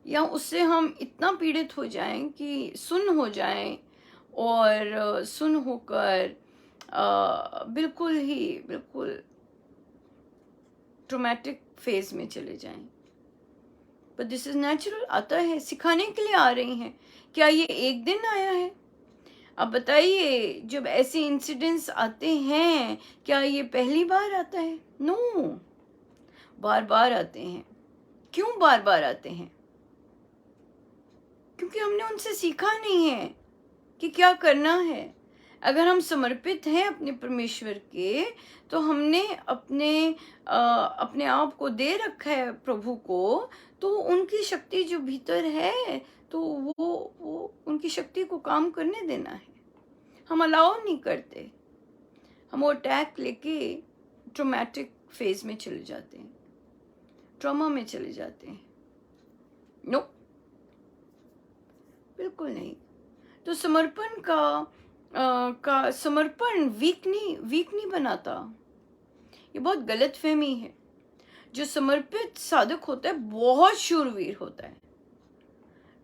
Speaker 1: या उससे हम इतना पीड़ित हो जाएं कि सुन्न हो जाएं और सुन्न होकर बिल्कुल ट्रोमैटिक फेज में चले जाएं। पर दिस इज नेचुरल, आता है, सिखाने के लिए आ रही हैं। क्या ये एक दिन आया है? अब बताइए, जब ऐसे इंसिडेंट्स आते हैं, क्या ये पहली बार आता है? नो, बार बार आते हैं। क्यों बार बार आते हैं? क्योंकि हमने उनसे सीखा नहीं है कि क्या करना है। अगर हम समर्पित हैं अपने परमेश्वर के, तो हमने अपने आप को दे रखा है प्रभु को, तो उनकी शक्ति जो भीतर है, तो वो उनकी शक्ति को काम करने देना है। हम अलाउ नहीं करते, हम वो अटैक लेके ट्रोमैटिक फेज में चले जाते हैं, ट्रॉमा में चले जाते हैं। नो, बिल्कुल नहीं। तो समर्पण का समर्पण वीक नहीं बनाता, ये बहुत गलत फहमी है। जो समर्पित साधक होता है बहुत शूरवीर होता है।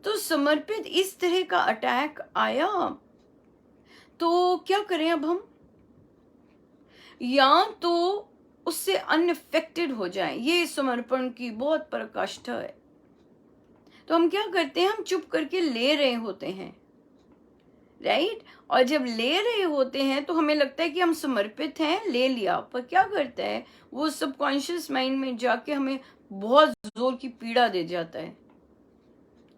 Speaker 1: तो समर्पित, इस तरह का अटैक आया तो क्या करें अब हम? या तो उससे अनइफेक्टेड हो जाएं, ये समर्पण की बहुत पराकाष्ठा है। तो हम क्या करते हैं, हम चुप करके ले रहे होते हैं, राइट? और जब ले रहे होते हैं तो हमें लगता है कि हम समर्पित हैं, ले लिया, पर क्या करता है वो सबकॉन्शियस माइंड में जाके हमें बहुत जोर की पीड़ा दे जाता है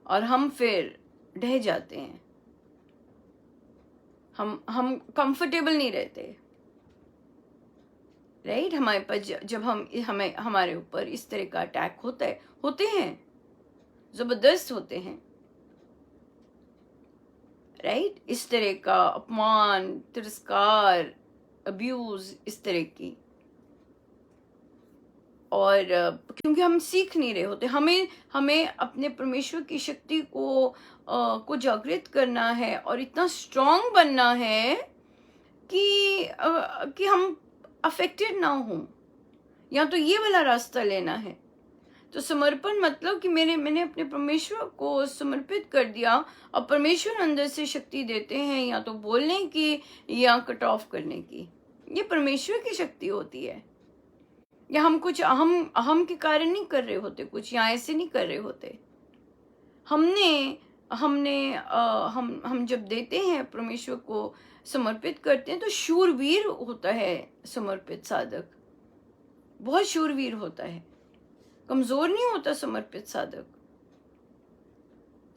Speaker 1: और हम फिर ढह जाते हैं, हम कंफर्टेबल नहीं रहते, राइट? हमारे पास जब हम हमें हमारे ऊपर इस तरह का अटैक होता है, होते हैं, जबरदस्त होते हैं, राइट? इस तरह का अपमान, तिरस्कार, अब्यूज, इस तरह की। और क्योंकि हम सीख नहीं रहे होते, हमें हमें अपने परमेश्वर की शक्ति को जागृत करना है और इतना स्ट्रांग बनना है कि हम अफेक्टेड ना हो, या तो ये वाला रास्ता लेना है। तो समर्पण मतलब कि मैंने अपने परमेश्वर को समर्पित कर दिया, और परमेश्वर अंदर से शक्ति देते हैं, या तो बोलने की या कट ऑफ करने की। ये परमेश्वर की शक्ति होती है, या हम कुछ अहम अहम के कारण नहीं कर रहे होते कुछ, या ऐसे नहीं कर रहे होते। हमने हमने हम जब देते हैं, परमेश्वर को समर्पित करते हैं, तो शूरवीर होता है समर्पित साधक, बहुत शूरवीर होता है, कमजोर नहीं होता समर्पित साधक।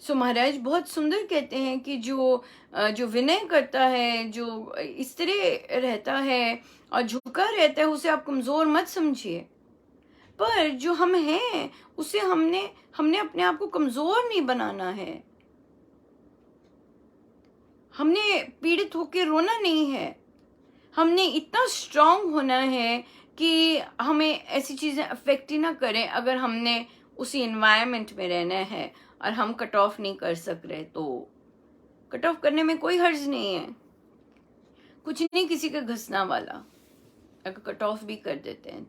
Speaker 1: सो महाराज बहुत सुंदर कहते हैं कि जो विनय करता है, जो इस तरह रहता है और झुका रहता है, उसे आप कमजोर मत समझिए। पर जो हम हैं, उसे हमने हमने अपने आप को कमजोर नहीं बनाना है, हमने पीड़ित होकर रोना नहीं है, हमने इतना स्ट्रांग होना है कि हमें ऐसी चीजें अफेक्ट ही ना करें। अगर हमने उसी एनवायरनमेंट में रहना है और हम कट ऑफ नहीं कर सक रहे, तो कट ऑफ करने में कोई हर्ज नहीं है, कुछ नहीं किसी का घसना वाला, अगर कट ऑफ भी कर देते हैं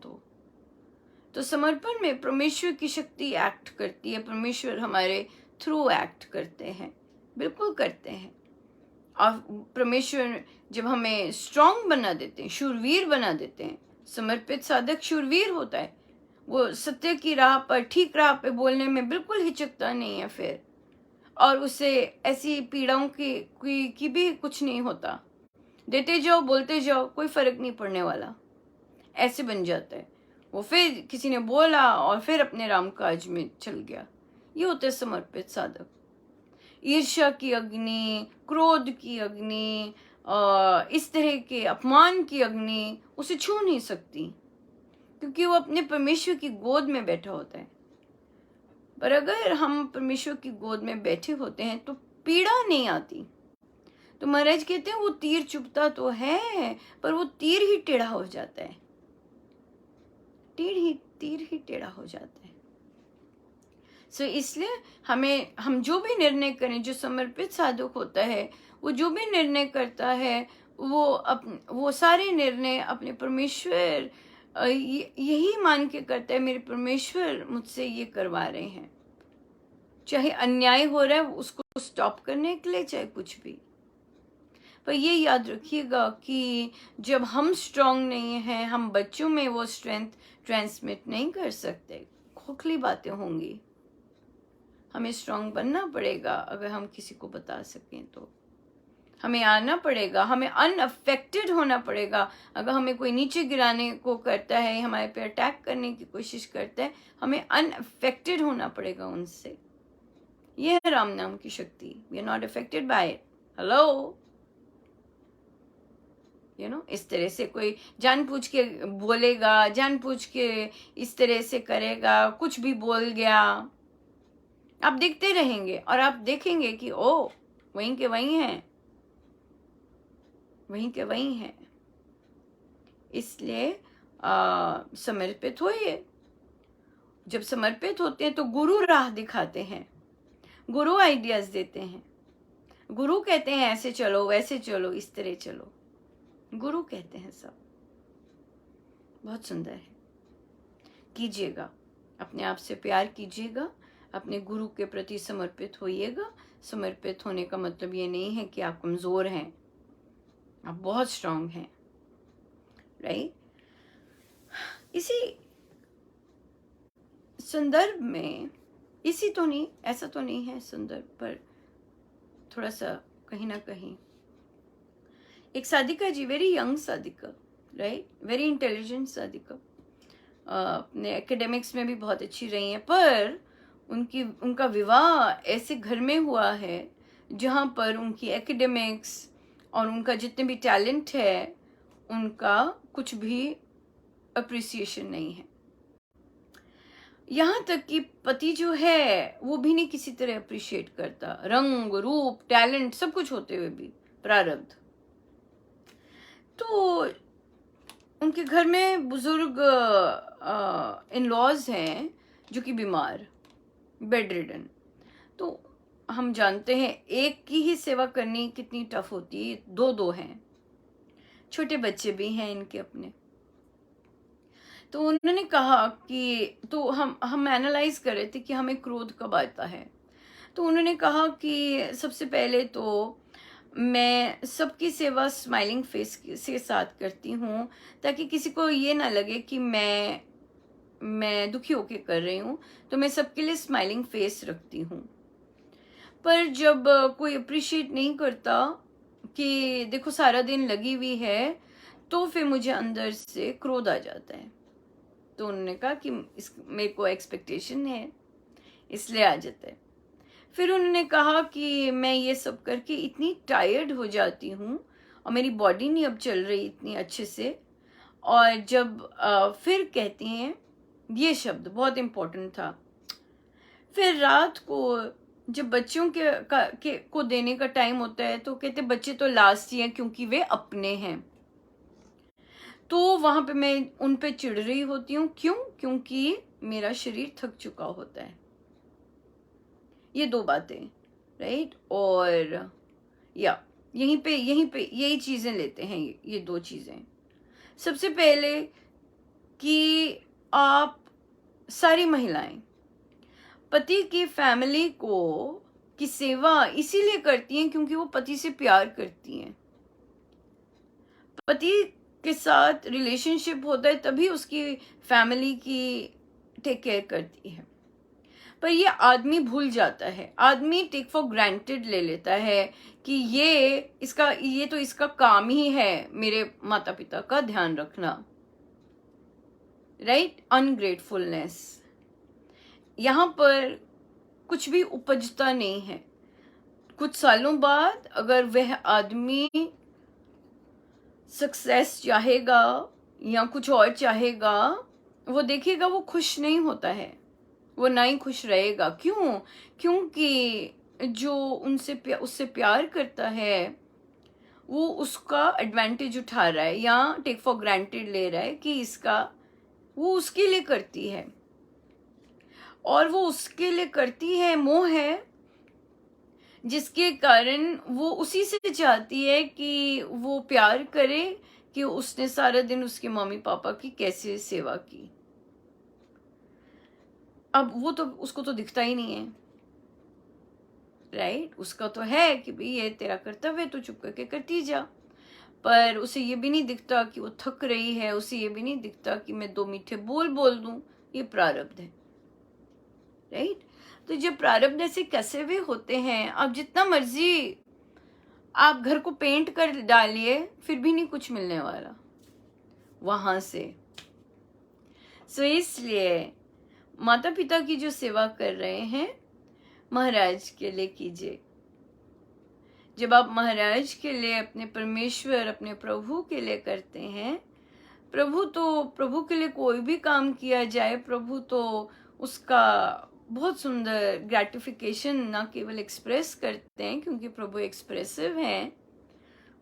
Speaker 1: तो समर्पण में परमेश्वर की शक्ति एक्ट करती है, परमेश्वर हमारे थ्रू एक्ट करते हैं, बिल्कुल करते हैं। और परमेश्वर जब हमें स्ट्रांग बना देते हैं, शूरवीर बना देते हैं, समर्पित साधक शूरवीर होता है, वो सत्य की राह पर, ठीक राह पे बोलने में बिल्कुल हिचकता नहीं है फिर, और उसे ऐसी पीड़ाओं की भी कुछ नहीं होता, देते जाओ, बोलते जाओ, कोई फर्क नहीं पड़ने वाला, ऐसे बन जाता है वो। फिर किसी ने बोला और फिर अपने राम काज में चल गया। ये होता है समर्पित साधक। ईर्ष्या की अग्नि, क्रोध की अग्नि, इस तरह के अपमान की अग्नि उसे छू नहीं सकती, क्योंकि वो अपने परमेश्वर की गोद में बैठा होता है। पर अगर हम परमेश्वर की गोद में बैठे होते हैं तो पीड़ा नहीं आती। तो महाराज कहते हैं वो तीर चुभता तो है, पर वो तीर ही टेढ़ा हो जाता है, तीर ही टेढ़ा हो जाता है। सो इसलिए हम जो भी निर्णय करें, जो समर्पित साधक होता है, वो जो भी निर्णय करता है, वो सारे निर्णय अपने परमेश्वर यही मान के करता है, मेरे परमेश्वर मुझसे ये करवा रहे हैं, चाहे अन्याय हो रहा है उसको स्टॉप करने के लिए, चाहे कुछ भी। पर ये याद रखिएगा कि जब हम स्ट्रांग नहीं हैं, हम बच्चों में वो स्ट्रेंथ ट्रांसमिट नहीं कर सकते, खोखली बातें होंगी। हमें स्ट्रांग बनना पड़ेगा, अगर हम किसी को बता सकें तो हमें आना पड़ेगा, हमें अनअफेक्टेड होना पड़ेगा। अगर हमें कोई नीचे गिराने को करता है, हमारे पे अटैक करने की कोशिश करता है, हमें अनअफेक्टेड होना पड़ेगा उनसे। यह है राम नाम की शक्ति। We are not affected by it. Hello, इस तरह से कोई जानबूझ के बोलेगा, जानबूझ के इस तरह से करेगा, कुछ भी बोल गया, आप देखते रहेंगे और आप देखेंगे कि ओ, वहीं के वहीं हैं, वहीं के वहीं हैं। इसलिए समर्पित होइए। जब समर्पित होते हैं तो गुरु राह दिखाते हैं, गुरु आइडियाज देते हैं, गुरु कहते हैं ऐसे चलो, वैसे चलो, इस तरह चलो, गुरु कहते हैं सब। बहुत सुंदर है। कीजिएगा, अपने आप से प्यार कीजिएगा, अपने गुरु के प्रति समर्पित होइएगा। समर्पित होने का मतलब ये नहीं है कि आप कमजोर हैं, आप बहुत स्ट्रांग हैं, राइट। इसी संदर्भ में, इसी तो नहीं, ऐसा तो नहीं है संदर्भ, पर थोड़ा सा कहीं ना कहीं एक साधिका जी, वेरी यंग साधिका, राइट, वेरी इंटेलिजेंट साधिका, अपने एकेडमिक्स में भी बहुत अच्छी रही हैं, पर उनका विवाह ऐसे घर में हुआ है जहाँ पर उनकी एकेडमिक्स और उनका जितने भी टैलेंट है उनका कुछ भी अप्रिसिएशन नहीं है। यहाँ तक कि पति जो है वो भी नहीं किसी तरह अप्रिशिएट करता, रंग रूप टैलेंट सब कुछ होते हुए भी प्रारब्ध। तो उनके घर में बुजुर्ग इन लॉज हैं जो कि बीमार, बेड रिडन। तो हम जानते हैं एक की ही सेवा करनी कितनी टफ होती है, दो दो हैं, छोटे बच्चे भी हैं इनके अपने। तो उन्होंने कहा कि, तो हम एनालाइज कर रहे थे कि हमें क्रोध कब आता है। तो उन्होंने कहा कि सबसे पहले तो मैं सबकी सेवा स्माइलिंग फेस से साथ करती हूँ, ताकि किसी को ये ना लगे कि मैं दुखी होके कर रही हूँ, तो मैं सबके लिए स्माइलिंग फेस रखती हूँ। पर जब कोई अप्रिशिएट नहीं करता कि देखो सारा दिन लगी हुई है, तो फिर मुझे अंदर से क्रोध आ जाता है। तो उन्होंने कहा कि मेरे को एक्सपेक्टेशन है इसलिए आ जाता है। फिर उन्होंने कहा कि मैं ये सब करके इतनी टायर्ड हो जाती हूँ और मेरी बॉडी नहीं अब चल रही इतनी अच्छे से। और जब फिर कहती हैं, ये शब्द बहुत इम्पोर्टेंट था, फिर रात को जब बच्चों को देने का टाइम होता है तो कहते बच्चे तो लास्ट ही हैं क्योंकि वे अपने हैं। तो वहां पे मैं उन पे चिढ़ रही होती हूँ, क्यों? क्योंकि मेरा शरीर थक चुका होता है। ये दो बातें, राइट। और या यहीं पे यही चीजें लेते हैं, ये दो चीजें। सबसे पहले कि आप सारी महिलाएं पति की फैमिली की सेवा इसीलिए करती हैं क्योंकि वो पति से प्यार करती हैं। पति के साथ रिलेशनशिप होता है तभी उसकी फैमिली की टेक केयर करती है। पर ये आदमी भूल जाता है, आदमी टेक फॉर ग्रांटेड ले लेता है कि ये तो इसका काम ही है मेरे माता पिता का ध्यान रखना, राइट। अनग्रेटफुलनेस, यहाँ पर कुछ भी उपजता नहीं है। कुछ सालों बाद अगर वह आदमी सक्सेस चाहेगा या कुछ और चाहेगा, वो देखेगा वो खुश नहीं होता है, वो ना ही खुश रहेगा। क्यों? क्योंकि जो उससे प्यार करता है वो उसका एडवांटेज उठा रहा है या टेक फॉर ग्रांटेड ले रहा है कि वो उसके लिए करती है, और वो उसके लिए करती है, मोह है, जिसके कारण वो उसी से चाहती है कि वो प्यार करे कि उसने सारा दिन उसके मम्मी पापा की कैसे सेवा की। अब वो तो उसको तो दिखता ही नहीं है, राइट। उसका तो है कि भाई ये तेरा कर्तव्य है, तो चुप करके करती जा। पर उसे ये भी नहीं दिखता कि वो थक रही है, उसे ये भी नहीं दिखता कि मैं दो मीठे बोल दूं। ये प्रारब्ध है, राइट। तो जब प्रारब्ध ऐसे कैसे भी होते हैं, आप जितना मर्जी आप घर को पेंट कर डालिए फिर भी नहीं कुछ मिलने वाला वहां से। सो इसलिए माता पिता की जो सेवा कर रहे हैं महाराज के लिए कीजिए। जब आप महाराज के लिए, अपने परमेश्वर, अपने प्रभु के लिए करते हैं, प्रभु के लिए कोई भी काम किया जाए, प्रभु तो उसका बहुत सुंदर ग्रेटिफिकेशन ना केवल एक्सप्रेस करते हैं क्योंकि प्रभु एक्सप्रेसिव हैं,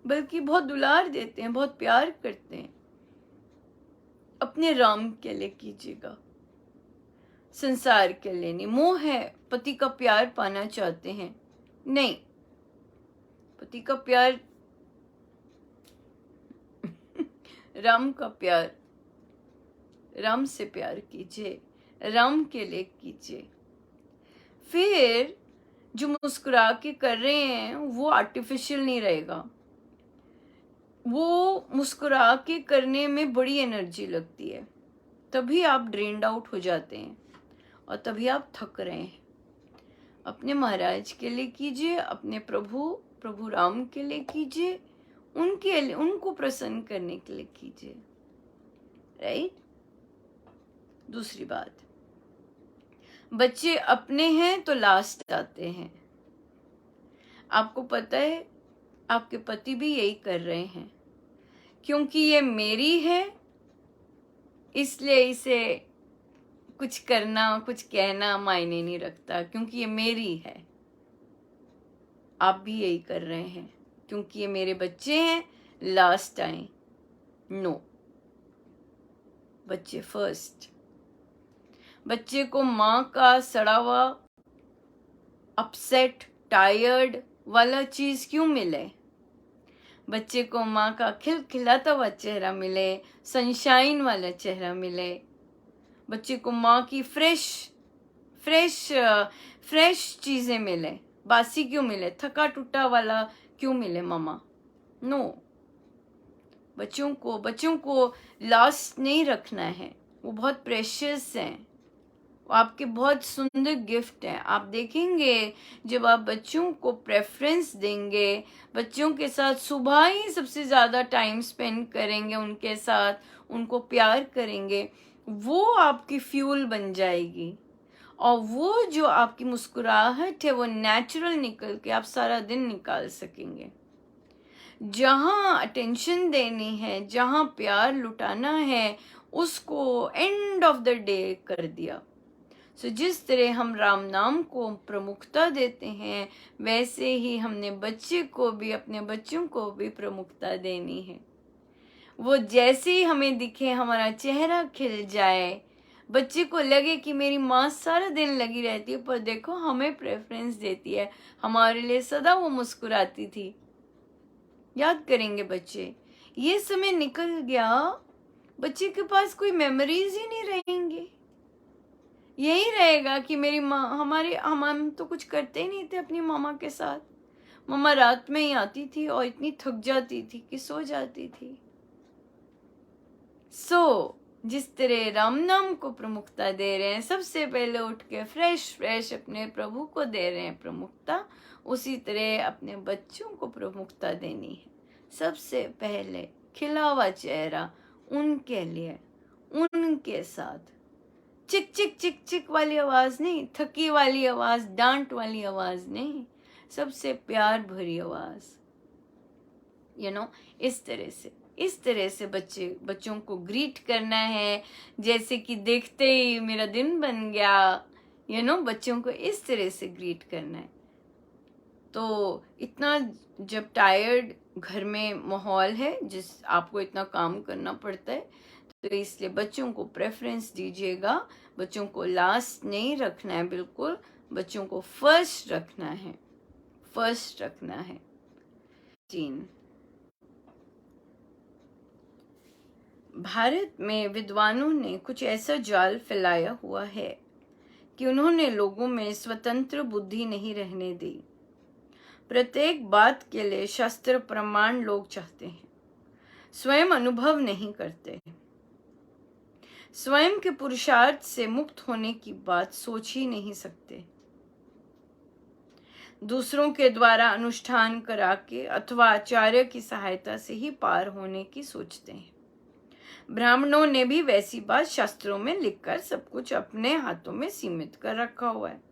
Speaker 1: बल्कि बहुत दुलार देते हैं, बहुत प्यार करते हैं। अपने राम के लिए कीजिएगा, संसार के लिए नहीं। मोह है, पति का प्यार पाना चाहते हैं, नहीं, पति का प्यार राम का प्यार, राम से प्यार कीजिए, राम के लिए कीजिए। फिर जो मुस्कुरा के कर रहे हैं वो आर्टिफिशियल नहीं रहेगा। वो मुस्कुरा के करने में बड़ी एनर्जी लगती है, तभी आप ड्रेन्ड आउट हो जाते हैं और तभी आप थक रहे हैं। अपने महाराज के लिए कीजिए, अपने प्रभु राम के लिए कीजिए, उनके लिए, उनको प्रसन्न करने के लिए कीजिए, राइट। दूसरी बात, बच्चे अपने हैं तो लास्ट आते हैं। आपको पता है आपके पति भी यही कर रहे हैं, क्योंकि ये मेरी है इसलिए इसे कुछ करना कुछ कहना मायने नहीं रखता, क्योंकि ये मेरी है। आप भी यही कर रहे हैं, क्योंकि ये मेरे बच्चे हैं, लास्ट आए। नो, बच्चे फर्स्ट। बच्चे को माँ का सड़ा हुआ, अपसेट, टायर्ड वाला चीज क्यों मिले? बच्चे को माँ का खिलखिलाता हुआ चेहरा मिले, सनशाइन वाला चेहरा मिले। बच्चे को माँ की फ्रेश चीजें मिले। बासी क्यों मिले? थका टूटा वाला क्यों मिले मामा? नो, बच्चों को लास्ट नहीं रखना है। वो बहुत प्रेशियस हैं, वो आपके बहुत सुंदर गिफ्ट हैं। आप देखेंगे जब आप बच्चों को प्रेफरेंस देंगे, बच्चों के साथ सुबह ही सबसे ज्यादा टाइम स्पेंड करेंगे, उनके साथ उनको प्यार करेंगे, वो आपकी फ्यूल बन जाएगी। और वो जो आपकी मुस्कुराहट है वो नेचुरल निकल के आप सारा दिन निकाल सकेंगे। जहां अटेंशन देनी है, जहां प्यार लुटाना है, उसको एंड ऑफ द डे कर दिया। जिस तरह हम राम नाम को प्रमुखता देते हैं, वैसे ही हमने बच्चे को भी, अपने बच्चों को भी प्रमुखता देनी है। वो जैसे ही हमें दिखे, हमारा चेहरा खिल जाए, बच्चे को लगे कि मेरी माँ सारा दिन लगी रहती है पर देखो हमें प्रेफरेंस देती है, हमारे लिए सदा वो मुस्कुराती थी। याद करेंगे बच्चे, ये समय निकल गया, बच्चे के पास कोई मेमोरीज ही नहीं रहेंगी। यही रहेगा कि मेरी माँ, हम तो कुछ करते ही नहीं थे अपनी मामा के साथ। मामा रात में ही आती थी और इतनी थक जाती थी कि सो जाती थी। जिस तरह राम नाम को प्रमुखता दे रहे हैं, सबसे पहले उठ के फ्रेश अपने प्रभु को दे रहे हैं प्रमुखता, उसी तरह अपने बच्चों को प्रमुखता देनी है। सबसे पहले खिला हुआ चेहरा उनके लिए, उनके साथ। चिक चिक चिक चिक वाली आवाज नहीं, थकी वाली आवाज, डांट वाली आवाज नहीं, सबसे प्यार भरी आवाज। इस तरह से बच्चों को ग्रीट करना है, जैसे कि देखते ही मेरा दिन बन गया। बच्चों को इस तरह से ग्रीट करना है। तो इतना जब टायर्ड घर में माहौल है, जिस आपको इतना काम करना पड़ता है, तो इसलिए बच्चों को प्रेफरेंस दीजिएगा। बच्चों को लास्ट नहीं रखना है, बिल्कुल बच्चों को फर्स्ट रखना है। 3, भारत में विद्वानों ने कुछ ऐसा जाल फैलाया हुआ है कि उन्होंने लोगों में स्वतंत्र बुद्धि नहीं रहने दी। प्रत्येक बात के लिए शास्त्र प्रमाण लोग चाहते हैं, स्वयं अनुभव नहीं करते। स्वयं के पुरुषार्थ से मुक्त होने की बात सोच ही नहीं सकते। दूसरों के द्वारा अनुष्ठान करा के अथवा आचार्य की सहायता से ही पार होने की सोचते हैं। ब्राह्मणों ने भी वैसी बात शास्त्रों में लिखकर सब कुछ अपने हाथों में सीमित कर रखा हुआ है।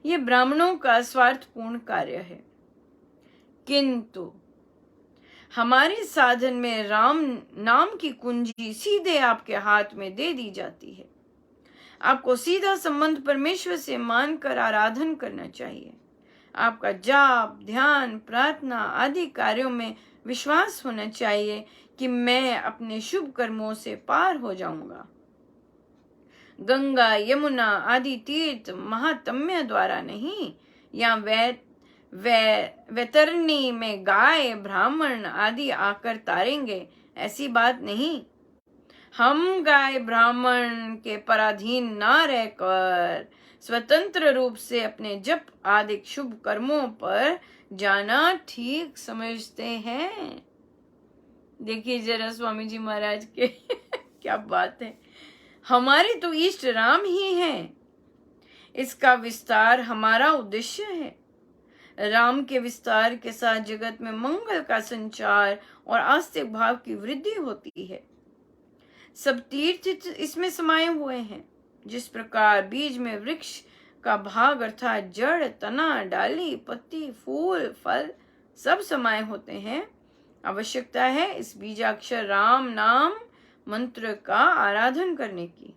Speaker 1: ये ब्राह्मणों का स्वार्थपूर्ण कार्य है। किंतु हमारे साधन में राम नाम की कुंजी सीधे आपके हाथ में दे दी जाती है। आपको सीधा संबंध परमेश्वर से मानकर आराधन करना चाहिए। आपका जाप, ध्यान, प्रार्थना आदि कार्यों में विश्वास होना चाहिए कि मैं अपने शुभ कर्मों से पार हो जाऊंगा। गंगा, यमुना आदि तीर्थ महात्म्य द्वारा नहीं, या वैतरणी में गाय, ब्राह्मण आदि आकर तारेंगे, ऐसी बात नहीं। हम गाय ब्राह्मण के पराधीन ना रहकर स्वतंत्र रूप से अपने जप आदि शुभ कर्मों पर जाना ठीक समझते हैं। देखिए जरा स्वामी जी महाराज के क्या बात है। हमारे तो इष्ट राम ही हैं, इसका विस्तार हमारा उद्देश्य है। राम के विस्तार के साथ जगत में मंगल का संचार और आस्तिक भाव की वृद्धि होती है। सब तीर्थ इसमें समाये हुए हैं। जिस प्रकार बीज में वृक्ष का भाग अर्थात जड़, तना, डाली, पत्ती, फूल, फल सब समाये होते हैं, आवश्यकता है इस बीजाक्षर राम नाम मंत्र का आराधन करने की।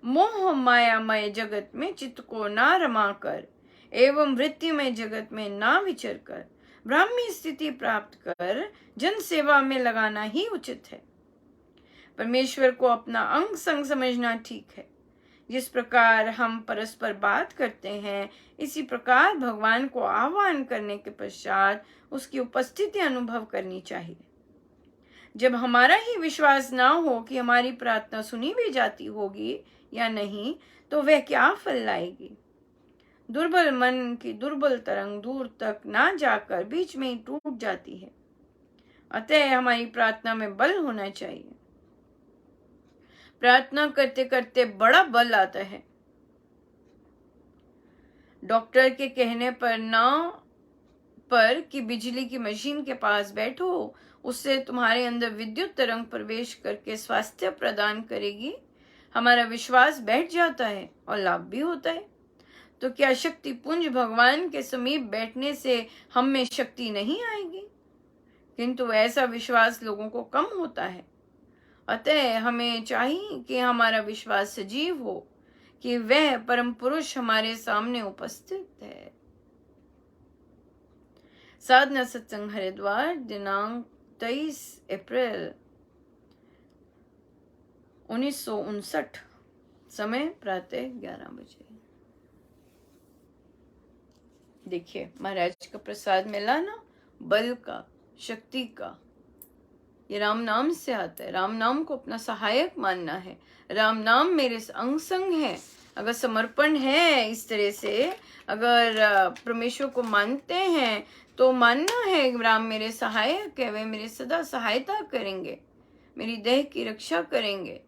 Speaker 1: मोह मायामय जगत में चित्त को ना रमा कर एवं वृत्तिमय जगत में ना विचर कर ब्राह्मी स्थिति प्राप्त कर जन सेवा में लगाना ही उचित है। परमेश्वर को अपना अंग संग समझना ठीक है। जिस प्रकार हम परस्पर बात करते हैं, इसी प्रकार भगवान को आह्वान करने के पश्चात उसकी उपस्थिति अनुभव करनी चाहिए। जब हमारा ही विश्वास ना हो कि हमारी प्रार्थना सुनी भी जाती होगी या नहीं, तो वह क्या फल लाएगी। दुर्बल मन की दुर्बल तरंग दूर तक ना जाकर बीच में ही टूट जाती है। अतः हमारी प्रार्थना में बल होना चाहिए। प्रार्थना करते करते बड़ा बल आता है। डॉक्टर के कहने पर ना पर कि बिजली की मशीन के पास बैठो, उससे तुम्हारे अंदर विद्युत तरंग प्रवेश करके स्वास्थ्य प्रदान करेगी, हमारा विश्वास बैठ जाता है और लाभ भी होता है। तो क्या शक्ति पुंज भगवान के समीप बैठने से हम में शक्ति नहीं आएगी? किंतु ऐसा विश्वास लोगों को कम होता है। अतः हमें चाहिए कि हमारा विश्वास सजीव हो कि वह परम पुरुष हमारे सामने उपस्थित है। साधना सत्संग हरिद्वार दिनांक 23 अप्रैल 1959, समय प्रातः 11 बजे। देखिए महाराज का प्रसाद मिला ना, बल का, शक्ति का। ये राम नाम से आता है। राम नाम को अपना सहायक मानना है। राम नाम मेरे अंग संग है। अगर समर्पण है इस तरह से, अगर परमेश्वर को मानते हैं तो मानना है राम मेरे सहायक है, वे मेरे सदा सहायता करेंगे, मेरी देह की रक्षा करेंगे।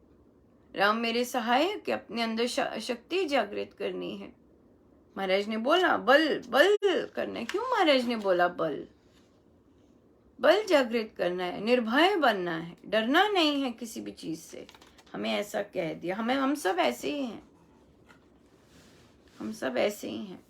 Speaker 1: राम मेरे सहायक है, अपने अंदर शक्ति जागृत करनी है। महाराज ने बोला बल बल करना है। क्यों महाराज ने बोला बल? बल जागृत करना है, निर्भय बनना है, डरना नहीं है किसी भी चीज से। हमें ऐसा कह दिया। हम सब ऐसे ही हैं, हम सब ऐसे ही हैं।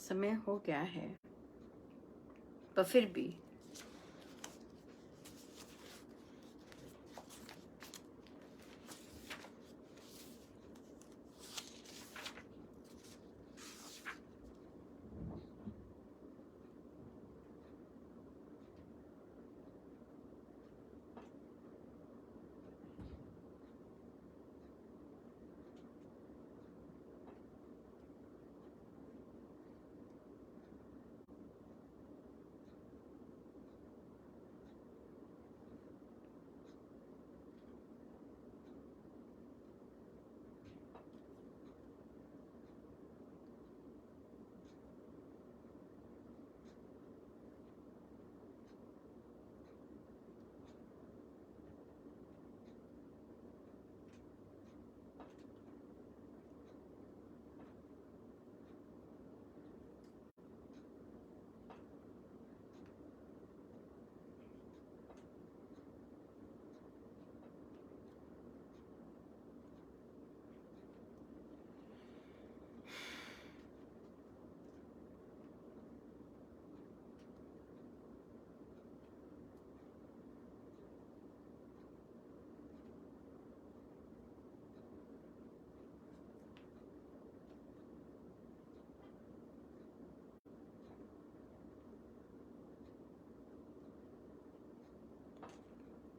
Speaker 1: समय हो गया है, पर फिर भी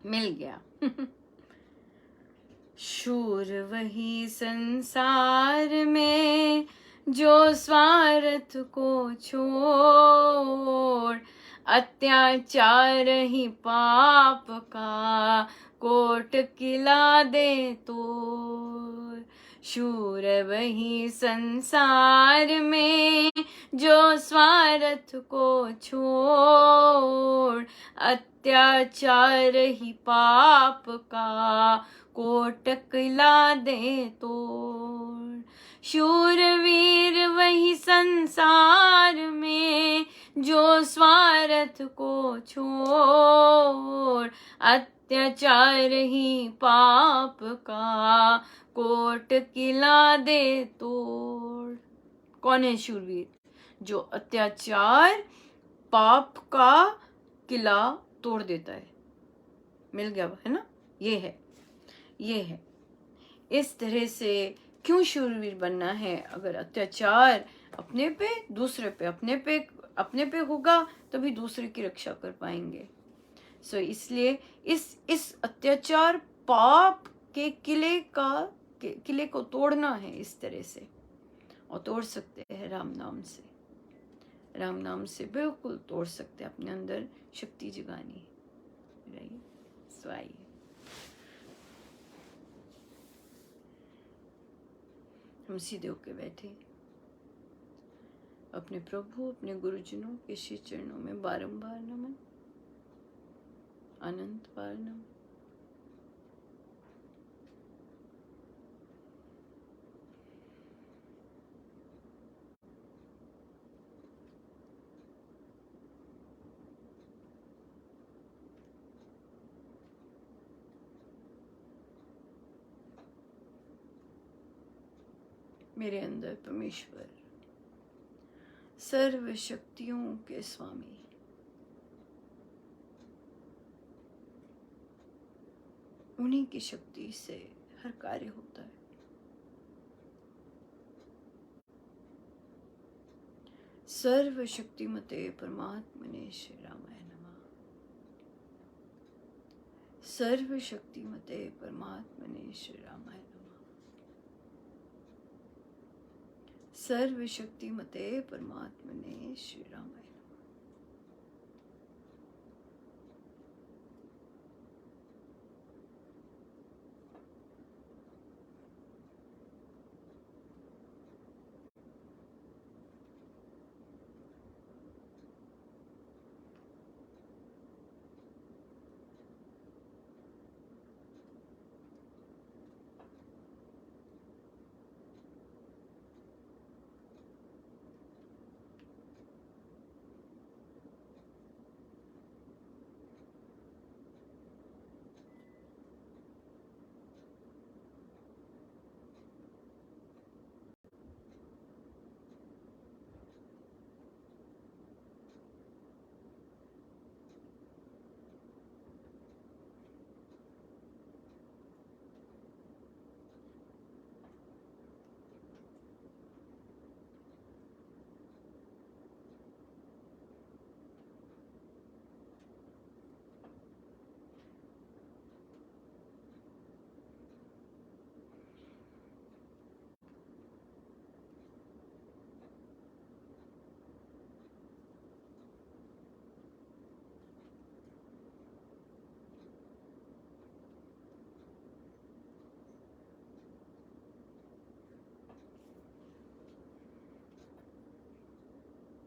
Speaker 1: मिल गया। शूर वही संसार में जो स्वार्थ को छोड़, अत्याचार ही पाप का कोट किला दे तोड़। शूर वही संसार में जो स्वार्थ को छोड़, अत्याचार ही पाप का कोट किला दे तोड़। शूरवीर वही संसार में जो स्वार्थ को छोड़, अत्याचार ही पाप का कोट किला दे तोड़। कौन है शूरवीर? जो अत्याचार पाप का किला तोड़ देता है। मिल गया है ना? ये है। इस तरह से क्यों शूरवीर बनना है? अगर अत्याचार अपने पे, दूसरे पे, अपने पे होगा तभी दूसरे की रक्षा कर पाएंगे। सो इसलिए इस अत्याचार पाप के किले को तोड़ना है इस तरह से, और तोड़ सकते हैं राम नाम से। राम नाम से बिल्कुल तोड़ सकते हैं। अपने अंदर शक्ति जगानी, राइट? सो आइए हम सीधे होके बैठे, अपने प्रभु, अपने गुरुजनों के श्री चरणों में बारंबार नमन, अनंत बार नमन। मेरे अंदर परमेश्वर सर्व शक्तियों के स्वामी, उन्हीं की शक्ति से हर कार्य होता है। सर्व शक्तिमते परमात्मने श्री रामाय नमः। सर्व शक्तिमते परमात्मने श्री रामाय नमः। सर्व शक्तिमते परमात्मने श्री रामाय।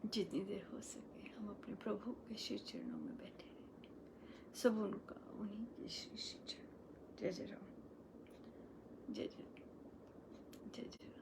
Speaker 1: जितनी देर हो सके हम अपने प्रभु के श्री चरणों में बैठे रहें। सब उनका, उन्हीं के श्री चरण। जय जय राम, जय जय, जय जय।